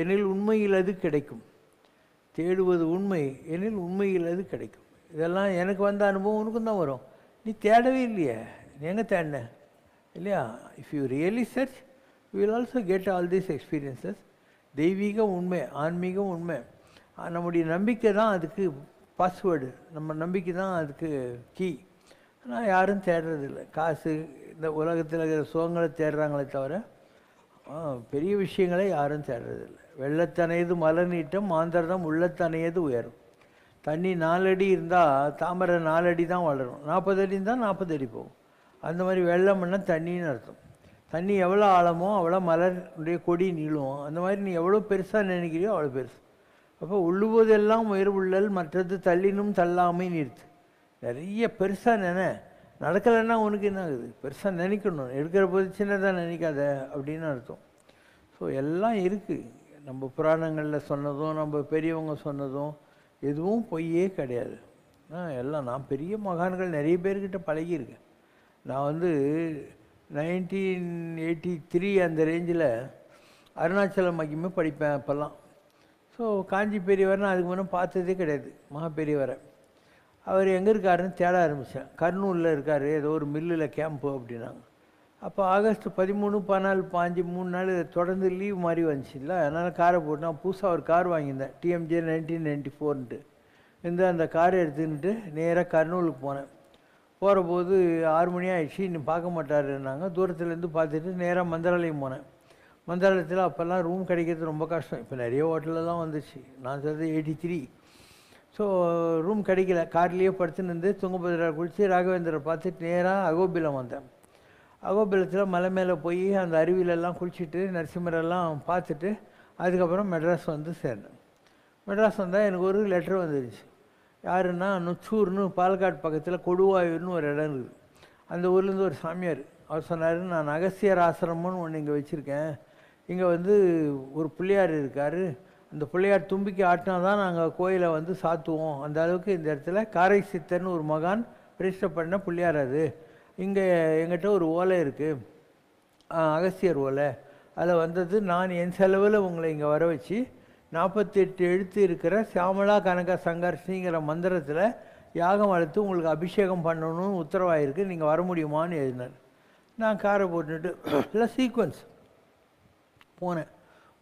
எனில் உண்மையில் அது கிடைக்கும். தேடுவது உண்மை எனில் உண்மையில் அது கிடைக்கும். இதெல்லாம் எனக்கு வந்த அனுபவம் உனக்கும் தான் வரும். நீ தேடவே இல்லையே, நீ எங்கே தேடின இல்லையா? If you really search you will also get all these experiences. தெய்வீக உண்மை, ஆன்மீக உண்மை, நம்முடைய நம்பிக்கை தான் அதுக்கு பாஸ்வேர்டு, நம்ம நம்பிக்கை தான் அதுக்கு கீ. ஆனால் யாரும் தேடுறதில்லை. காசு, இந்த உலகத்தில் இருக்கிற சுகங்களை தேடுறாங்களே தவிர பெரிய விஷயங்களை யாரும் தேடுறதில்லை. வெள்ளத்தனையது மலர் நீட்டம், மாந்தர்தான் உள்ளத்தனையது உயரும். தண்ணி 4 அடி இருந்தால் தாமரை 4 அடி தான் வளரும், 40 அடி இருந்தால் 40 அடி போகும். அந்த மாதிரி வெள்ளம்னா தண்ணின்னு அர்த்தம். தண்ணி எவ்வளோ ஆழமோ அவ்வளோ மலருடைய கொடி நீளும். அந்த மாதிரி நீ எவ்வளோ பெருசாக நினைக்கிறியோ அவ்வளோ பெருசு. அப்போ உள்ளுவதெல்லாம் உயர்வுள்ளல், மற்றது தள்ளினும் தள்ளாமை நிறுத்து. நிறைய பெருசாக நடக்கலைன்னா உனக்கு என்ன ஆகுது? பெருசாக நினைக்கணும், எடுக்கிற போது சின்னதாக நினைக்காத அப்படின்னு அர்த்தம். ஸோ எல்லாம் இருக்குது. நம்ம புராணங்களில் சொன்னதும் நம்ம பெரியவங்க சொன்னதும் எதுவும் பொய்யே கிடையாது. எல்லாம் நான் பெரிய மகான்கள் நிறைய பேர்கிட்ட பழகியிருக்கேன். நான் வந்து 1983 அந்த ரேஞ்சில் அருணாச்சல மகிமை படிப்பேன் அப்போல்லாம். ஸோ காஞ்சி பெரியவர் நான் அதுக்கு முன்னே பார்த்ததே கிடையாது. மகா பெரியவரை அவர் எங்கே இருக்காருன்னு தேட ஆரம்பித்தேன். கர்னூலில் இருக்கார், ஏதோ ஒரு மில்லில் கேம்ப்பு அப்படின்னாங்க. அப்போ ஆகஸ்ட் 13, 14, 15 3 நாள் தொடர்ந்து லீவ் மாதிரி வந்துச்சு இல்லை. அதனால் காரை போட்டு நான் புதுசாக ஒரு கார் வாங்கியிருந்தேன், டிஎம்ஜே 1994ன்ட்டு. அந்த காரை எடுத்துக்கிட்டு நேராக கர்னூலுக்கு போனேன். போகிற போது 6 மணி ஆகிடுச்சு, இன்னும் பார்க்க மாட்டாருன்னாங்க. தூரத்துலேருந்து பார்த்துட்டு நேராக மந்திராலயம் போனேன். மந்திராலயத்தில் அப்போல்லாம் ரூம் கிடைக்கிறது ரொம்ப கஷ்டம். இப்போ நிறைய ஹோட்டலெல்லாம் வந்துச்சு. நான் சொல்கிறது 83. ஸோ ரூம் கிடைக்கல. கார்லேயே படுத்துன்னு துங்கபத்ரா குளித்து ராகவேந்திரரை பார்த்துட்டு நேராக அகோபிலம் வந்தேன். அகோபிலத்தில் மலை மேலே போய் அந்த அருவியிலெல்லாம் குளிச்சுட்டு நரசிம்மரெல்லாம் பார்த்துட்டு அதுக்கப்புறம் மெட்ராஸ் வந்து சேர்ந்தேன். மெட்ராஸ் வந்தால் எனக்கு ஒரு லெட்டர் வந்துருச்சு. யாருன்னா, நொச்சூர்னு பாலக்காடு பக்கத்தில் கொடுவாயூர்னு ஒரு இடம் இருக்குது. அந்த ஊர்லேருந்து ஒரு சாமியார். அவர் சொன்னார், நான் அகஸ்தியர் ஆசிரமம்னு ஒன்று இங்கே வச்சுருக்கேன். இங்கே வந்து ஒரு பிள்ளையார் இருக்கார். அந்த பிள்ளையார் தும்பிக்கை ஆட்டினா தான் நாங்கள் கோயிலை வந்து சாத்துவோம். அந்த அளவுக்கு இந்த இடத்துல காரை சித்தர்னு ஒரு மகான் பிரதிஷ்டை பண்ண பிள்ளையார் அது. இங்கே எங்கிட்ட ஒரு ஓலை இருக்குது, அகஸ்தியர் ஓலை. அதில் வந்தது, நான் என் செலவில் உங்களை இங்கே வர வச்சு 48 எழுத்து இருக்கிற சியாமலா கனக சங்கர்ஷிங்கிற மந்திரத்தில் யாகம் வளர்த்து உங்களுக்கு அபிஷேகம் பண்ணணும்னு உத்தரவாயிருக்கு, நீங்கள் வர முடியுமான்னு எழுதினார். நான் காரை போட்டுட்டு இல்லை சீக்வன்ஸ்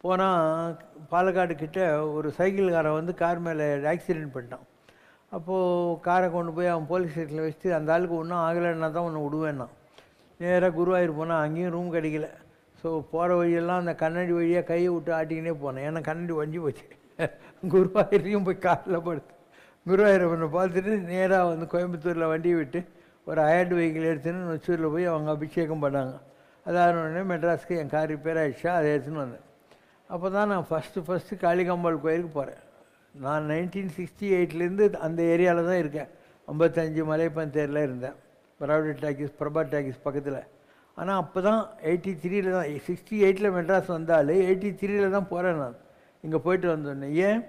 போனால் பாலக்காடு கிட்ட ஒரு சைக்கிள்காரன் வந்து கார் மேலே ஆக்சிடெண்ட் பண்ணிட்டான். அப்போது காரை கொண்டு போய் அவன் போலீஸ் ஸ்டேஷனில் வச்சுட்டு, அந்த ஆளுக்கு ஒன்றும் ஆகலைன்னா தான் ஒன்று விடுவேன்னா. நேராக குருவாயூர் போனால் அங்கேயும் ரூம் கிடைக்கல. ஸோ போகிற வழியெல்லாம் அந்த கண்ணாடி வழியாக கையை விட்டு ஆட்டிக்கினே போனேன். ஏன்னா கண்ணாடி வஞ்சி போச்சு. குருவாயூர்லேயும் போய் காரில் படுத்து குருவாயூரப்பனை பார்த்துட்டு நேராக வந்து கோயம்புத்தூரில் வண்டியை விட்டு ஒரு அயர்டு வெஹிக்கிள் எடுத்துன்னு நொச்சூரில் போய் அவங்க அபிஷேகம் பண்ணாங்க. அதாவது உடனே மெட்ராஸ்க்கு என் கார் ரிப்பேர் ஆகிடுச்சா, அதை எடுத்துன்னு வந்தேன். அப்போ தான் நான் ஃபஸ்ட்டு காளிகாம்பாள் கோயிலுக்கு போகிறேன். நான் 1968 அந்த ஏரியாவில் தான் இருக்கேன். 55 மலைப்பந்தேரில் இருந்தேன். பிரபா டாக்கீஸ் பக்கத்தில். ஆனால் அப்போ தான் 83 தான் 68 மெட்ராஸ் வந்தாலும் 83 தான் போகிறேன் நான் இங்கே போயிட்டு வந்தோடனே. ஏன்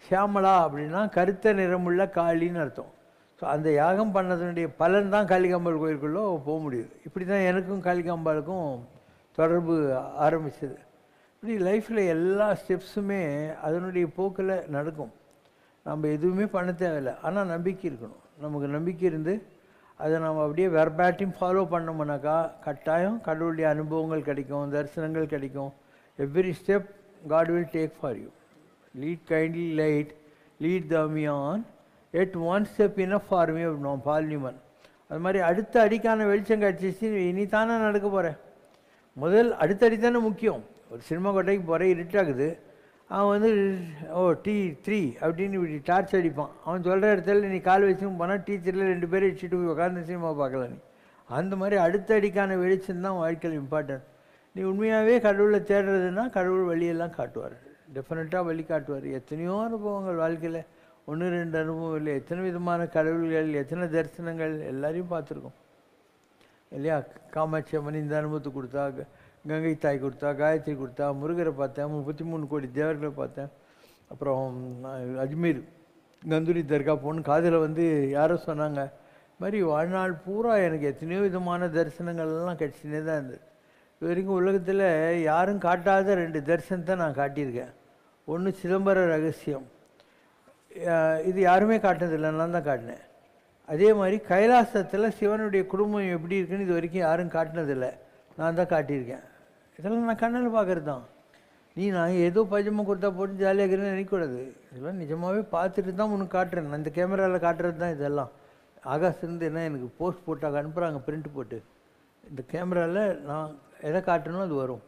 ஷியாமலா அப்படின்னா கருத்த நிறமுள்ள காளின்னு அர்த்தம். ஸோ அந்த யாகம் பண்ணதனுடைய பலன் தான் காளிகாம்பாள் கோயிலுக்குள்ளே போக முடியுது. இப்படி தான் எனக்கும் காளிகாம்பாளுக்கும் தொடர்பு ஆரம்பிச்சது. இப்படி லைஃப்பில் எல்லா ஸ்டெப்ஸுமே அதனுடைய போக்கில் நடக்கும். நம்ம எதுவுமே பண்ண தேவையில்லை, ஆனால் நம்பிக்கை இருக்கணும். நமக்கு நம்பிக்கை இருந்து அதை நம்ம அப்படியே வெர்பாட்டியும் ஃபாலோ பண்ணோம்னாக்கா கட்டாயம் கடவுளுடைய அனுபவங்கள் கிடைக்கும், தரிசனங்கள் கிடைக்கும். Every step God will take for you. Lead kindly light lead thou me on it one step enough for me அப்படின்னோம் பால்னிமன். அது மாதிரி அடுத்த அடிக்கான வெளிச்சம் கிடச்சிச்சு, இனி தானே நடக்க போகிறேன். முதல் அடுத்த அடி தானே முக்கியம். ஒரு சினிமா கொட்டைக்கு போகிறேன், இருட்டாகுது, அவன் வந்து T3 அப்படின்னு இப்படி டார்ச் அடிப்பான். அவன் சொல்கிற இடத்துல நீ கால் வச்சுன்னு போனால் T3 2 பேரை இடிச்சுட்டு போய் உட்காந்து சினிமா பார்க்கலாம். நீ அந்த மாதிரி அடுத்த அடிக்கான வெளிச்சம் தான் வாழ்க்கையில் இம்பார்ட்டன்ட். நீ உண்மையாகவே கடவுளை தேடுறதுன்னா கடவுள் வழியெல்லாம் காட்டுவார், டெஃபினட்டாக வழி காட்டுவார். எத்தனையோ அனுபவங்கள் வாழ்க்கையில், 1-2 அனுபவம் இல்லை, எத்தனை விதமான கடவுள்கள், எத்தனை தரிசனங்கள் எல்லாரையும் பார்த்துருக்கோம் இல்லையா. காமாட்சி அம்மன் இந்த அனுபவத்தை கொடுத்தா, கங்கை தாய் கொடுத்தா, காயத்ரி கொடுத்தா, முருகரை பார்த்தேன், 33 கோடி தேவர்களை பார்த்தேன். அப்புறம் அஜ்மீர் கந்தூரி தர்கா போன்னு காதில் வந்து யாரோ சொன்னாங்க. இது மாதிரி வாழ்நாள் பூரா எனக்கு எத்தனையோ விதமான தரிசனங்கள்லாம் கிடச்சினே தான் இருந்தது. இது வரைக்கும் உலகத்தில் யாரும் காட்டாத 2 தரிசனத்தை நான் காட்டியிருக்கேன். ஒன்று சிதம்பர ரகசியம், இது யாருமே காட்டினதில்லை, நான் தான் காட்டினேன். அதே மாதிரி கைலாசத்தில் சிவனுடைய குடும்பம் எப்படி இருக்குன்னு இது வரைக்கும் யாரும் காட்டினதில்லை, நான் தான் காட்டியிருக்கேன். இதெல்லாம் நான் கண்ணில் பார்க்குறது தான். நான் ஏதோ பஜமாக கொடுத்தா போட்டு ஜாலியாக இருக்கிறேன்னு நினைக்கூடாது. இதெல்லாம் நிஜமாகவே பார்த்துட்டு தான் உனக்கு காட்டுறேன். நான் இந்த கேமராவில் காட்டுறது தான் இதெல்லாம். ஆகாசிலேருந்து என்ன எனக்கு போஸ்ட் போட்டாங்க, அனுப்புகிறாங்க பிரிண்ட் போட்டு. இந்த கேமராவில் நான் எதை காட்டணும் அது வரும்.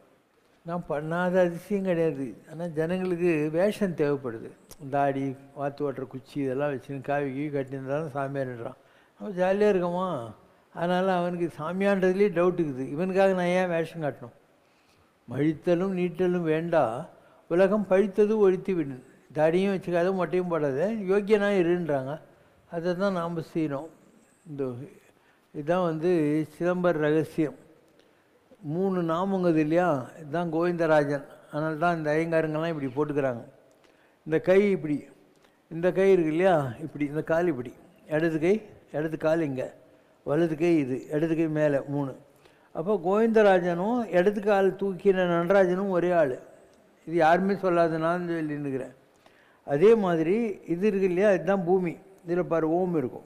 நான் பண்ணாத அதிசயம் கிடையாது. ஆனால் ஜனங்களுக்கு வேஷம் தேவைப்படுது. தாடி, வாத்து ஓட்டுற குச்சி இதெல்லாம் வச்சுன்னு காவி கட்டியிருந்தாலும் சாமியார்ன்றான். அவன் ஜாலியாக இருக்கமா, அதனால் அவனுக்கு சாமியான்றதுலேயே டவுட் இருக்குது. இவனுக்காக நான் ஏன் வேஷம் காட்டணும்? மழித்தலும் நீட்டலும் வேண்டா உலகம் பழித்தது ஒழித்து விடு. தாடியும் வச்சுக்காத, மொட்டையும் போடாத, யோக்கியனாக இருன்றாங்க. அதை தான் நாம் செய்யணும். இதுதான் வந்து சிதம்பர ரகசியம். 3 நாமங்குது இல்லையா, இதுதான் கோவிந்தராஜன். அதனால தான் இந்த ஐயங்காரங்கள்லாம் இப்படி போட்டுக்கிறாங்க. இந்த கை இப்படி, இந்த கை இருக்கு இல்லையா இப்படி, இந்த கால் இப்படி, இடது கால் இங்கே, வலது கை இது, இடது கை மேலே 3. அப்போ கோவிந்தராஜனும் இடது கால் தூக்கின நடராஜனும் ஒரே ஆள். இது யாருமே சொல்லாத, நான் சொல்லின்னுக்கிறேன். அதே மாதிரி இது இருக்கு இல்லையா, இதுதான் பூமி. இதில் பாரு ஓம் இருக்கும்.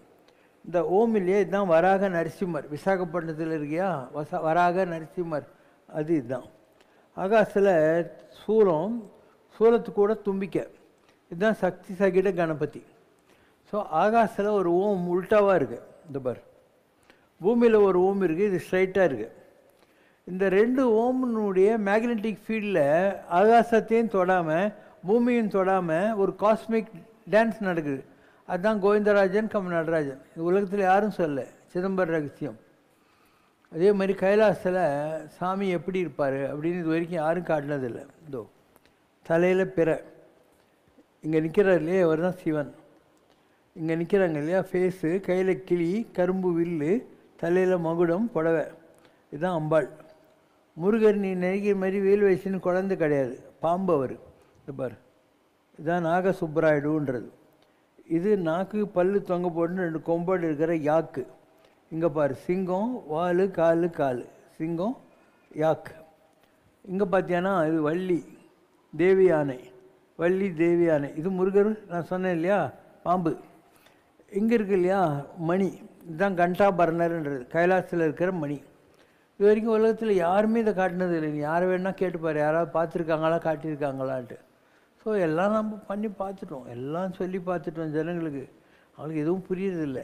இந்த ஓம் இல்லையா, இதுதான் வராக நரசிம்மர். விசாகப்பட்டினத்தில் இருக்கியா வராக நரசிம்மர், அது இதுதான். ஆகாசில் சூலத்து கூட தும்பிக்க, இதுதான் சக்தி சகிட கணபதி. ஸோ ஆகாசில் ஒரு ஓம் உல்ட்டாவாக இருக்குது. இந்த பார் பூமியில் ஒரு ஓம் இருக்குது, இது ஸ்ட்ரைட்டாக இருக்குது. இந்த 2 ஓம்னுடைய மேக்னெட்டிக் ஃபீல்டில் ஆகாசத்தையும் தொடாமல் பூமியும் தொடாமல் ஒரு காஸ்மிக் டான்ஸ் நடக்குது. அதுதான் கோவிந்தராஜன் நடராஜன். இது உலகத்தில் யாரும் சொல்ல, சிதம்பர ரகசியம். அதே மாதிரி கைலாசத்தில் சாமி எப்படி இருப்பார் அப்படின்னு இது வரைக்கும் யாரும் காட்டினதில்லை. இதோ தலையில் பிற, இங்கே நிற்கிறார் இல்லையா, இவர் தான் சிவன். இங்கே நிற்கிறாங்க இல்லையா, ஃபேஸு, கையில் கிளி, கரும்பு வில்லு, தலையில் மகுடம், புடவை, இதுதான் அம்பாள். முருகர் நீ நினைக்கிற மாதிரி வேல் வயசுன்னு குழந்தை கிடையாது, பாம்பு அவர். இது பார், இதுதான் நாக சுப்பராயுடுன்றது. இது நாக்கு பல்லு தொங்க போட்டு 2 கொம்போடு இருக்கிற யாக்கு. இங்கே பாரு, சிங்கம், வால், கால், சிங்கம், யாக்கு. இங்கே பார்த்தியானா இது வள்ளி தேவி யானை, வள்ளி தேவி யானை. இது முருகர், நான் சொன்னேன் இல்லையா பாம்பு. இங்கே இருக்கு இல்லையா மணி, இதுதான் கண்டாபரணர்ன்றது, கைலாசத்தில் இருக்கிற மணி. இது வரைக்கும் உலகத்தில் யாருமே இதை காட்டினது இல்லை. நீ யாரை வேணால் கேட்டுப்பார், யாராவது பார்த்துருக்காங்களா, காட்டியிருக்காங்களான்ட்டு. ஸோ எல்லாம் நம்ம பண்ணி பார்த்துட்டோம், எல்லாம் சொல்லி பார்த்துட்டோம் ஜனங்களுக்கு. அவனுக்கு எதுவும் புரியறதில்லை.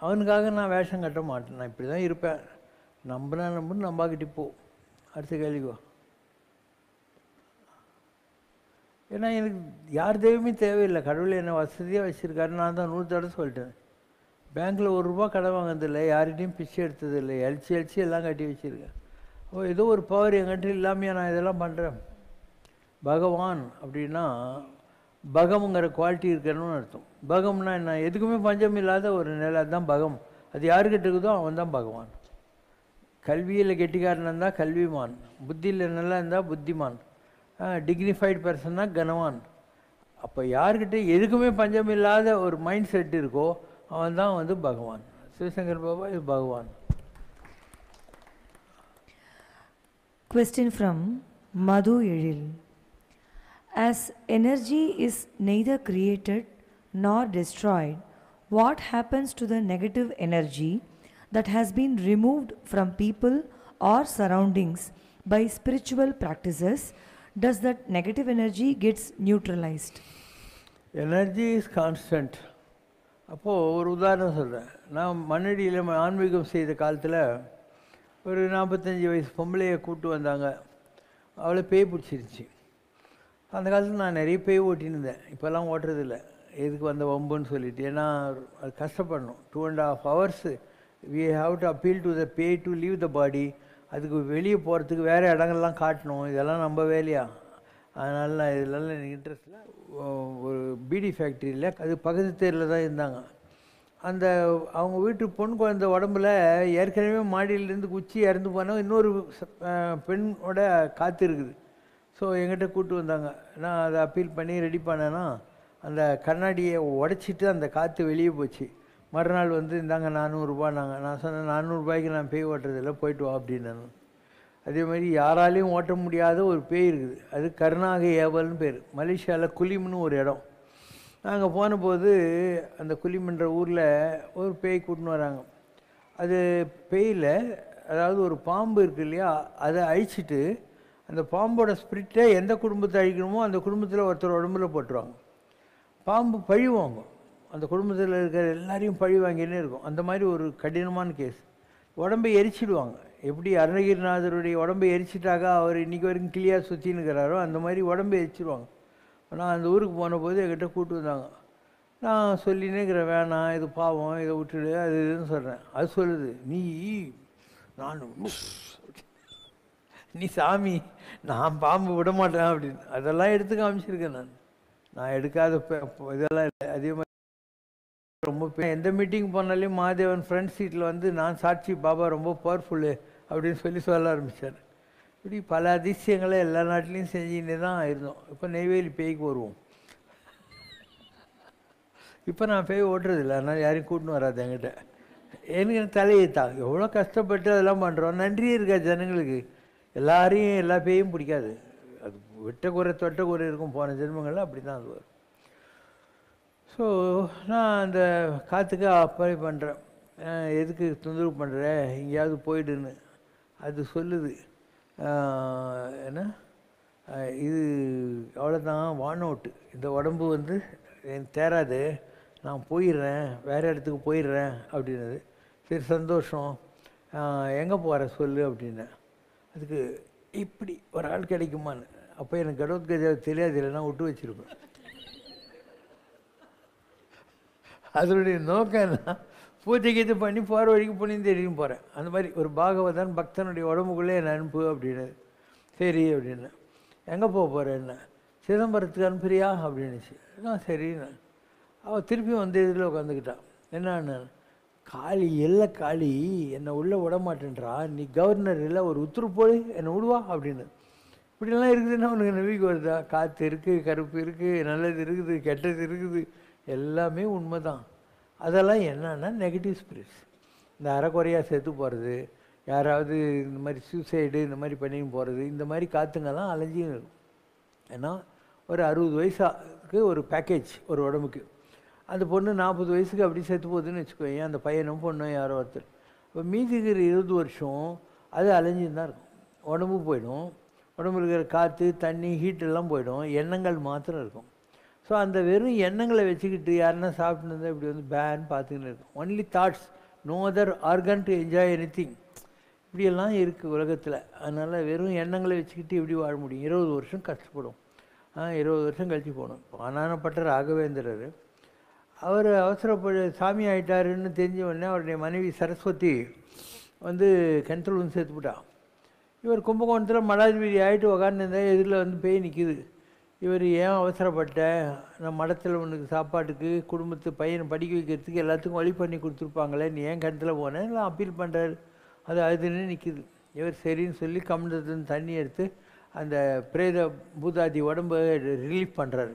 அவனுக்காக நான் வேஷம் கட்ட மாட்டேன், நான் இப்படி தான் இருப்பேன். நம்பாக்கிட்டு போ. அடுத்த கேள்விக்கோ. ஏன்னா எனக்கு யார் தெய்வமே தேவையில்லை. கடவுள் என்னை வசதியாக வச்சுருக்காரு. நான் தான் 100 தடவை சொல்லிட்டேன். பேங்க்கில் ₹1 கடன் வாங்கினதில்லை, யார்கிட்டையும் பிச்சை எடுத்ததில்லை, அழிச்சு எல்லாம் கட்டி வச்சுருக்கேன். ஏதோ ஒரு பவர் என்கிட்ட இல்லாமையா நான் இதெல்லாம் பண்ணுறேன். பகவான் அப்படின்னா பகம்ங்கிற குவாலிட்டி இருக்கணும்னு அர்த்தம். பகம்னா என்ன, எதுக்குமே பஞ்சம் இல்லாத ஒரு நிலை, அதுதான் பகம். அது யாருக்கிட்ட இருக்குதோ அவன் தான் பகவான். கல்வியில் கெட்டிக்காரனாக இருந்தால் கல்விமான், புத்தியில் நல்லா இருந்தால் புத்திமான், டிக்னிஃபைடு பர்சன்னா கனவான். அப்போ யார்கிட்ட எதுக்குமே பஞ்சம் இல்லாத ஒரு மைண்ட் செட் இருக்கோ அவன் தான் வந்து பகவான். சிவசங்கர் பாபா இது பகவான். Question from Madhu Ezhil. As energy is neither created nor destroyed, what happens to the negative energy that has been removed from people or surroundings by spiritual practices? Does that negative energy gets neutralized? Energy is constant. அப்போது ஒரு உதாரணம் சொல்கிறேன். நான் மண்ணடியில் ஆன்மீகம் செய்த காலத்தில் ஒரு 45 வயசு பொம்பளையை கூப்பிட்டு வந்தாங்க. அவளை பேய் பிடிச்சிருச்சு. அந்த காலத்தில் நான் நிறைய பேய் ஓட்டின்னு இருந்தேன். இப்போல்லாம் ஓட்டுறதில்ல. எதுக்கு வந்த வம்புன்னு சொல்லிட்டு. ஏன்னா அது கஷ்டப்படணும். 2.5 hours we have to appeal to the pay to leave the body. அதுக்கு வெளியே போகிறதுக்கு வேறு இடங்கள்லாம் காட்டணும். இதெல்லாம் நம்ம வேலையா? அதனால நான் இதெல்லாம் எனக்கு இன்ட்ரெஸ்ட் இல்லை. ஒரு பீடி ஃபேக்ட்ரியில் அது பக்கத்து தெருவில் தான் இருந்தாங்க. அந்த அவங்க வீட்டு பொன் குழந்தை உடம்புல ஏற்கனவே மாடியிலேருந்து குச்சி இறந்து போனால் இன்னொரு பெண்ணோட காற்று இருக்குது. ஸோ எங்கிட்ட கூப்பிட்டு வந்தாங்க. நான் அதை அப்பீல் பண்ணி ரெடி பண்ணேன்னா அந்த கண்ணாடியை உடச்சிட்டு அந்த காற்று வெளியே போச்சு. மறுநாள் வந்து இந்தாங்க 400 ரூபான்னாங்க. நான் சொன்னேன் 400 ரூபாய்க்கு நான் பேய் ஓட்டுறதில்ல, போயிட்டு வா அப்படின்னு. அதே மாதிரி யாராலையும் ஓட்ட முடியாத ஒரு பேய் இருக்குது. அது கருணாக ஏவல்னு பேர். மலேசியாவில் குலிம்னு ஒரு இடம். நாங்கள் போனபோது அந்த குலிம்ன்ற ஊரில் ஒரு பேய் கூட்டின்னு வராங்க. அது பேயில் அதாவது ஒரு பாம்பு இருக்குது இல்லையா, அதை அழிச்சிட்டு அந்த பாம்போட ஸ்பிரிட்டை எந்த குடும்பத்தை அழிக்கணுமோ அந்த குடும்பத்தில் ஒருத்தர் உடம்புல போட்டுருவாங்க. பாம்பு பழி வாங்கும். அந்த குடும்பத்தில் இருக்கிற எல்லாரையும் பழி வாங்கினே இருக்கும். அந்த மாதிரி ஒரு கடினமான கேஸ். உடம்பை எரிச்சிடுவாங்க. எப்படி அருணகிரிநாதருடைய உடம்பை எரிச்சிட்டாக்கா அவர் இன்றைக்கி வரைக்கும் கிளியாக சுற்றின்னு இருக்கிறாரோ அந்த மாதிரி உடம்பை எரிச்சிடுவாங்க. நான் அந்த ஊருக்கு போன போது என்கிட்ட கூப்பிட்டு வந்தாங்க. நான் சொல்லினே இருக்கிறேன், வேணாம் இது பாவம், இதை விட்டுடு அது இதுன்னு சொல்கிறேன். அது சொல்லுது, நீ சாமி, நான் பாம்பு விட மாட்டேன் அப்படின்னு. அதெல்லாம் எடுத்து காமிச்சிருக்கேன். நான் எடுக்காத இதெல்லாம் இல்லை. அதே மாதிரி ரொம்ப எந்த மீட்டிங் போனாலையும் மாதேவன் ஃப்ரண்ட் சீட்டில் வந்து நான் சாட்சி, பாபா ரொம்ப பவர்ஃபுல்லு அப்படின்னு சொல்ல ஆரம்பித்தார். இப்படி பல அதிசயங்களை எல்லா நாட்டிலையும் செஞ்சுன்னே தான் இருந்தோம். இப்போ நெய்வேலி பேய்க்கு வருவோம். இப்போ நான் பேய் ஓட்டுறதில்லை. அதனால் யாரையும் கூட்டின்னு வராது என்கிட்ட. எனக்கு தலையெழுத்தா எவ்வளோ கஷ்டப்பட்டு அதெல்லாம் பண்ணுறோம். நன்றியே இருக்கா ஜனங்களுக்கு. எல்லாரையும் எல்லா பேயும் பிடிக்காது. அது வெட்ட குறை தொட்ட குறை இருக்கும். போன ஜென்மங்களில் அப்படி தான் அது வரும். ஸோ நான் அந்த காற்றுக்கு அப்ளை பண்ணுறேன். எதுக்கு தொந்தரவு பண்ணுற, எங்கேயாவது போயிடுன்னு. அது சொல்லுது, என்ன இது அவ்வளோதான், வான் அவுட்டு, இந்த உடம்பு வந்து எனக்கு தேராது, நான் போயிடுறேன், வேறு இடத்துக்கு போயிடுறேன் அப்படின்னது. சரி சந்தோஷம், எங்கே போகிற சொல்லு அப்படின்னேன். அதுக்கு இப்படி ஒரு ஆள் கிடைக்குமான்னு. அப்போ எனக்கு கடவுத்கஜா தெரியாது, இல்லைன்னா விட்டு வச்சுருப்பேன். அதனுடைய நோக்கம் என்ன, பூஜைக்கு இது பண்ணி போகிற வரைக்கும் புனிந்து தெரியும் போகிறேன். அந்த மாதிரி ஒரு பாகவதன் பக்தனுடைய உடம்புக்குள்ளே என்னை அனுப்பு அப்படின்னு. சரி அப்படின்னு. எங்கே போக போகிறேன்னா, சிதம்பரத்துக்கு அனுப்புறியா அப்படின்னுச்சு. சரின்னு. அவள் திருப்பி வந்து இதில் உட்காந்துக்கிட்டான். என்னான்னு, காளி எல்லை காளி என்னை உள்ளே விட மாட்டேன்றா, நீ கவர்னர் இல்லை, ஒரு உத்தரவு போய் என்னை விடுவா அப்படின்னு. இப்படிலாம் இருக்குதுன்னா அவனுக்கு நம்பிக்கை வருதா? காற்று இருக்குது, கருப்பு இருக்குது, நல்லது இருக்குது, கெட்டது இருக்குது, எல்லாமே உண்மை தான். அதெல்லாம் என்னன்னா நெகட்டிவ் ஸ்பிரிட்ஸ். இந்த அரைக்குறையாக செத்து போகிறது, யாராவது இந்த மாதிரி சூசைடு இந்த மாதிரி பண்ணின்னு போகிறது, இந்த மாதிரி காற்றுங்கெல்லாம் அலைஞ்சின்னு இருக்கும். ஏன்னா ஒரு 60 வயசுக்கு ஒரு பேக்கேஜ் ஒரு உடம்புக்கு. அந்த பொண்ணு 40 வயசுக்கு அப்படி செத்து போகுதுன்னு வச்சுக்கோங்க. அந்த பையனும் பொண்ணும் யாரோ ஒருத்தர். இப்போ மீதி இருக்கிற 20 வருஷம் அது அலைஞ்சின்னு தான் இருக்கும். உடம்பு போயிடும். உடம்புல இருக்கிற காற்று தண்ணி ஹீட்டெல்லாம் போயிடும். எண்ணங்கள் மாத்திரம் இருக்கும். ஸோ அந்த வெறும் எண்ணங்களை வச்சுக்கிட்டு யாருன்னா சாப்பிட்டு இருந்தால் இப்படி வந்து பேன் பார்த்துக்கின்னு இருக்கும். Only thoughts, no other organ to enjoy anything. இப்படியெல்லாம் இருக்குது உலகத்தில். அதனால் வெறும் எண்ணங்களை வச்சுக்கிட்டு எப்படி வாழ முடியும்? 20 வருஷம் கஷ்டப்படும். 20 வருஷம் கழிச்சு போகணும். ஆனானப்பட்ட ராகவேந்திரர் அவர் அவசரப்பட சாமி ஆகிட்டாருன்னு தெரிஞ்ச உடனே அவருடைய மனைவி சரஸ்வதி வந்து கிணத்துல வந்து சேர்த்துவிட்டா. இவர் கும்பகோணத்தில் மடாதிபதி ஆகிட்டு உக்காந்துருந்தால் எதிரில் வந்து பேய் நிற்கிது. இவர் ஏன் அவசரப்பட்ட, நான் மடத்தில் உனக்கு சாப்பாட்டுக்கு குடும்பத்து பையனை படிக்க வைக்கிறதுக்கு எல்லாத்துக்கும் வழி பண்ணி கொடுத்துருப்பாங்களே, நீ ஏன் கிணத்துல போனேன் எல்லாம் அப்பீல் பண்ணுறாரு. அது அதுன்னு நிற்கிது. இவர் சரின்னு சொல்லி கமண்டத்துலேருந்து தண்ணி எடுத்து அந்த பிரேத பூதாதி உடம்பை ரிலீஃப் பண்ணுறாரு.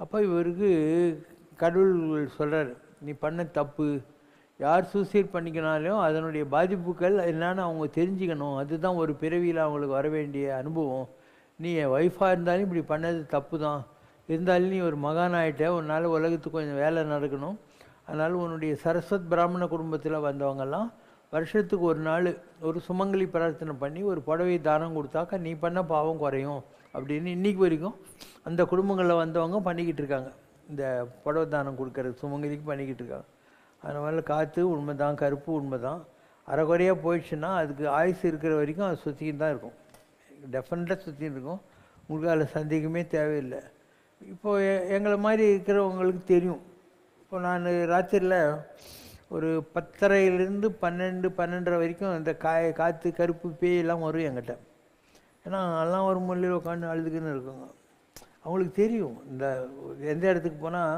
அப்போ இவருக்கு கடவுள் சொல்கிறார், நீ பண்ண தப்பு, யார் சூசைட் பண்ணிக்கினாலும் அதனுடைய பாதிப்புகள் என்னன்னு அவங்க தெரிஞ்சுக்கணும், அதுதான் ஒரு பிறவியில் அவங்களுக்கு வர வேண்டிய அனுபவம். நீ என் ஒய்ஃபாக இருந்தாலும் இப்படி பண்ணது தப்பு தான், இருந்தாலும் நீ ஒரு மகான் ஆகிட்ட, உன்னால் உலகத்துக்கு கொஞ்சம் வேலை நடக்கணும். அதனால் உன்னுடைய சரஸ்வத் பிராமண குடும்பத்தில் வந்தவங்கெல்லாம் வருஷத்துக்கு ஒரு நாள் ஒரு சுமங்கலி பிரார்த்தனை பண்ணி ஒரு புடவை தானம் கொடுத்தாக்கா நீ பண்ண பாவம் குறையும் அப்படின்னு இன்றைக்கி வரைக்கும் அந்த குடும்பங்களில் வந்தவங்க பண்ணிக்கிட்டு இருக்காங்க. இந்த புடவை தானம் கொடுக்கறது சுமங்கலிக்கு பண்ணிக்கிட்டு இருக்காங்க. அதனால் காற்று உண்மை தான், கருப்பு உண்மை தான். அரைக்குறையாக போயிடுச்சுன்னா அதுக்கு ஆயுசு இருக்கிற வரைக்கும் அது சுற்றிக்கிட்டு தான் இருக்கும், டெஃபினட்டாக சுற்றின்னு இருக்கும். உங்களுக்கு அதில் சந்தேகமே தேவையில்லை. இப்போது எங்களை மாதிரி இருக்கிறவங்களுக்கு தெரியும். இப்போ நான் ராத்திரியில் ஒரு 10:30 12 வரைக்கும் இந்த காற்று கருப்பு பேயெல்லாம் வரும் என்கிட்ட. ஏன்னா எல்லாம் ஒரு முள்ளில் உட்காந்து அழுதுக்குன்னு இருக்குங்க. அவங்களுக்கு தெரியும் இந்த எந்த இடத்துக்கு போனால்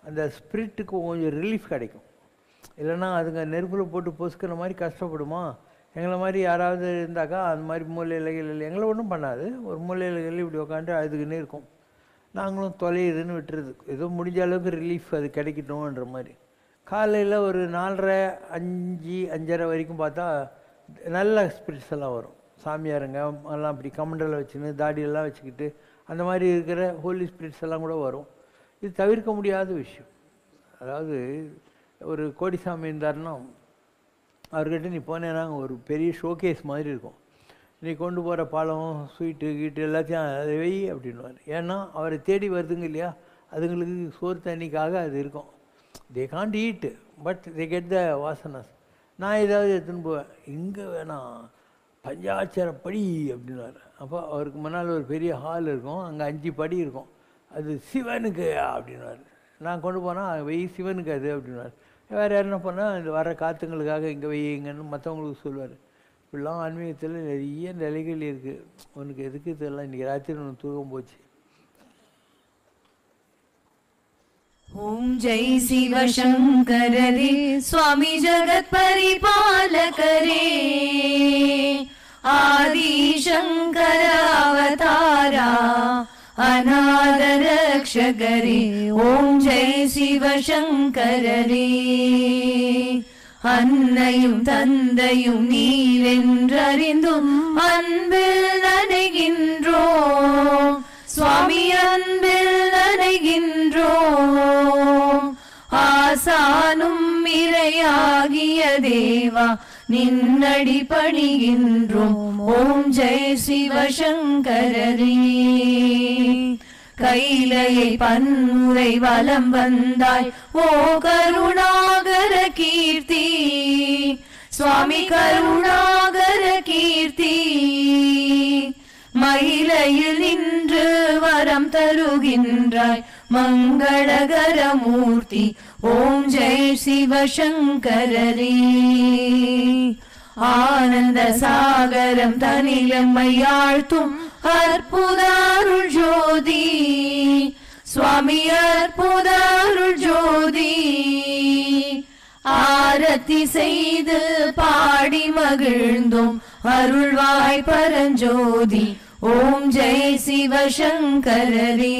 அந்த ஸ்பிரிட்டுக்கு கொஞ்சம் ரிலீஃப் கிடைக்கும். இல்லைன்னா அதுங்க நெருப்பில் போட்டு பொசுக்கிற மாதிரி கஷ்டப்படுமா. எங்களை மாதிரி யாராவது இருந்தாக்கா அந்த மாதிரி மூலையில் எங்களை ஒன்றும் பண்ணாது, ஒரு மூலையில் இப்படி உட்காந்து அழுதுக்குன்னே இருக்கும். நாங்களும் தொலையுதுன்னு விட்டுறது, ஏதோ முடிஞ்ச அளவுக்கு ரிலீஃப் அது கிடைக்கட்டும்ன்ற மாதிரி. காலையில் ஒரு 4:30 5 5:30 வரைக்கும் பார்த்தா நல்ல ஸ்பிரிட்ஸ் எல்லாம் வரும். சாமியாருங்க எல்லாம் அப்படி கமண்டலை வச்சுன்னு தாடியெல்லாம் வச்சுக்கிட்டு அந்த மாதிரி இருக்கிற ஹோலி ஸ்பிரிட்ஸ் எல்லாம் கூட வரும். இது தவிர்க்க முடியாத விஷயம். அதாவது ஒரு கோடிசாமி இருந்தாருன்னா அவர்கிட்ட நீ போனேன்னா ஒரு பெரிய ஷோகேஸ் மாதிரி இருக்கும். நீ கொண்டு போகிற பழம் ஸ்வீட்டு கீட்டு எல்லாத்தையும் அதை வை அப்படின்வார். ஏன்னா அவரை தேடி வருதுங்க இல்லையா, அதுங்களுக்கு சோறு தண்ணிக்காக அது இருக்கும். They can't eat but they get the vasanas. நான் ஏதாவது எடுத்துன்னு போவேன், இங்கே வேணாம் பஞ்சாட்சர படி அப்படின்வார். அப்போ அவருக்கு முன்னால் ஒரு பெரிய ஹால் இருக்கும், அங்கே 5 படி இருக்கும், அது சிவனுக்கு அப்படின்வார். நான் கொண்டு போனால் வெய் சிவனுக்கு அது அப்படின்வார். வேறு யாருன்னா போனால் இந்த வர காற்றுங்களுக்காக இங்கே வெய்யுங்கன்னு மற்றவங்களுக்கு சொல்லுவார். இப்படிலாம் ஆன்மீகத்தில் நிறைய நிலைகள் இருக்குது. உனக்கு எதுக்கு இதெல்லாம், இன்றைக்கி ராத்திரி ஒன்று தூக்கம் போச்சு. ओम जय शिव शंकर रे स्वामी जगत परिपालक रे आदि शंकर अवतारा अनाथ रक्षक रे ओम जय शिव शंकर रे அன்னையும் தந்தையும் நீரென்றறிந்தும் அன்பில் நனைகின்றோம் சுவாமி, அன்பில் நனைகின்றோம். ஆசானும் இறையாகிய தேவா நின்னடி பணிகின்றோம். ஓம் ஜெய சிவசங்கரரே. கைலையை பன்முறை வலம் வந்தாய் ஓ கருணாகர கீர்த்தி சுவாமி, கருணாகர கீர்த்தி. மயிலையில் நின்று வரம் தருகின்றாய் மங்களகர மூர்த்தி. ஓம் ஜெய சிவசங்கரரே. ஆனந்த சாகரம் தனிலம்மையாழ்த்தும் அற்புதாருள் ஜோதி சுவாமி, அற்புதாருள் ஜோதி. ஆரத்தி செய்து பாடி மகிழ்ந்தோம் அருள்வாய் பரஞ்சோதி. ஓம் ஜெய சிவசங்கரரே.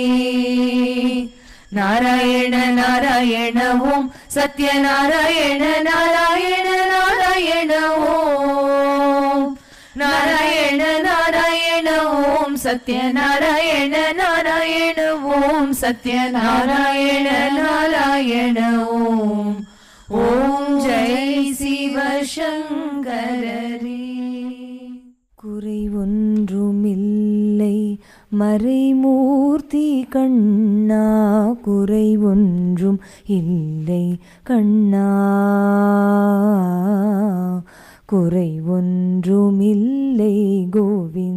நாராயண நாராயண ஓம் சத்யநாராயண நாராயண நாராயண ஓம் நாராயண நாராயண ஓம் சத்யநாராயண நாராயண ஓம் சத்யநாராயண நாராயண ஓம். ஓம் ஜெய சிவசங்கரரே. குறை ஒன்றுமில்லை மறைமூர்த்தி கண்ணா, குறை ஒன்றும் இல்லை கண்ணா, குறை ஒன்றுமில்லை கோவிந்தா.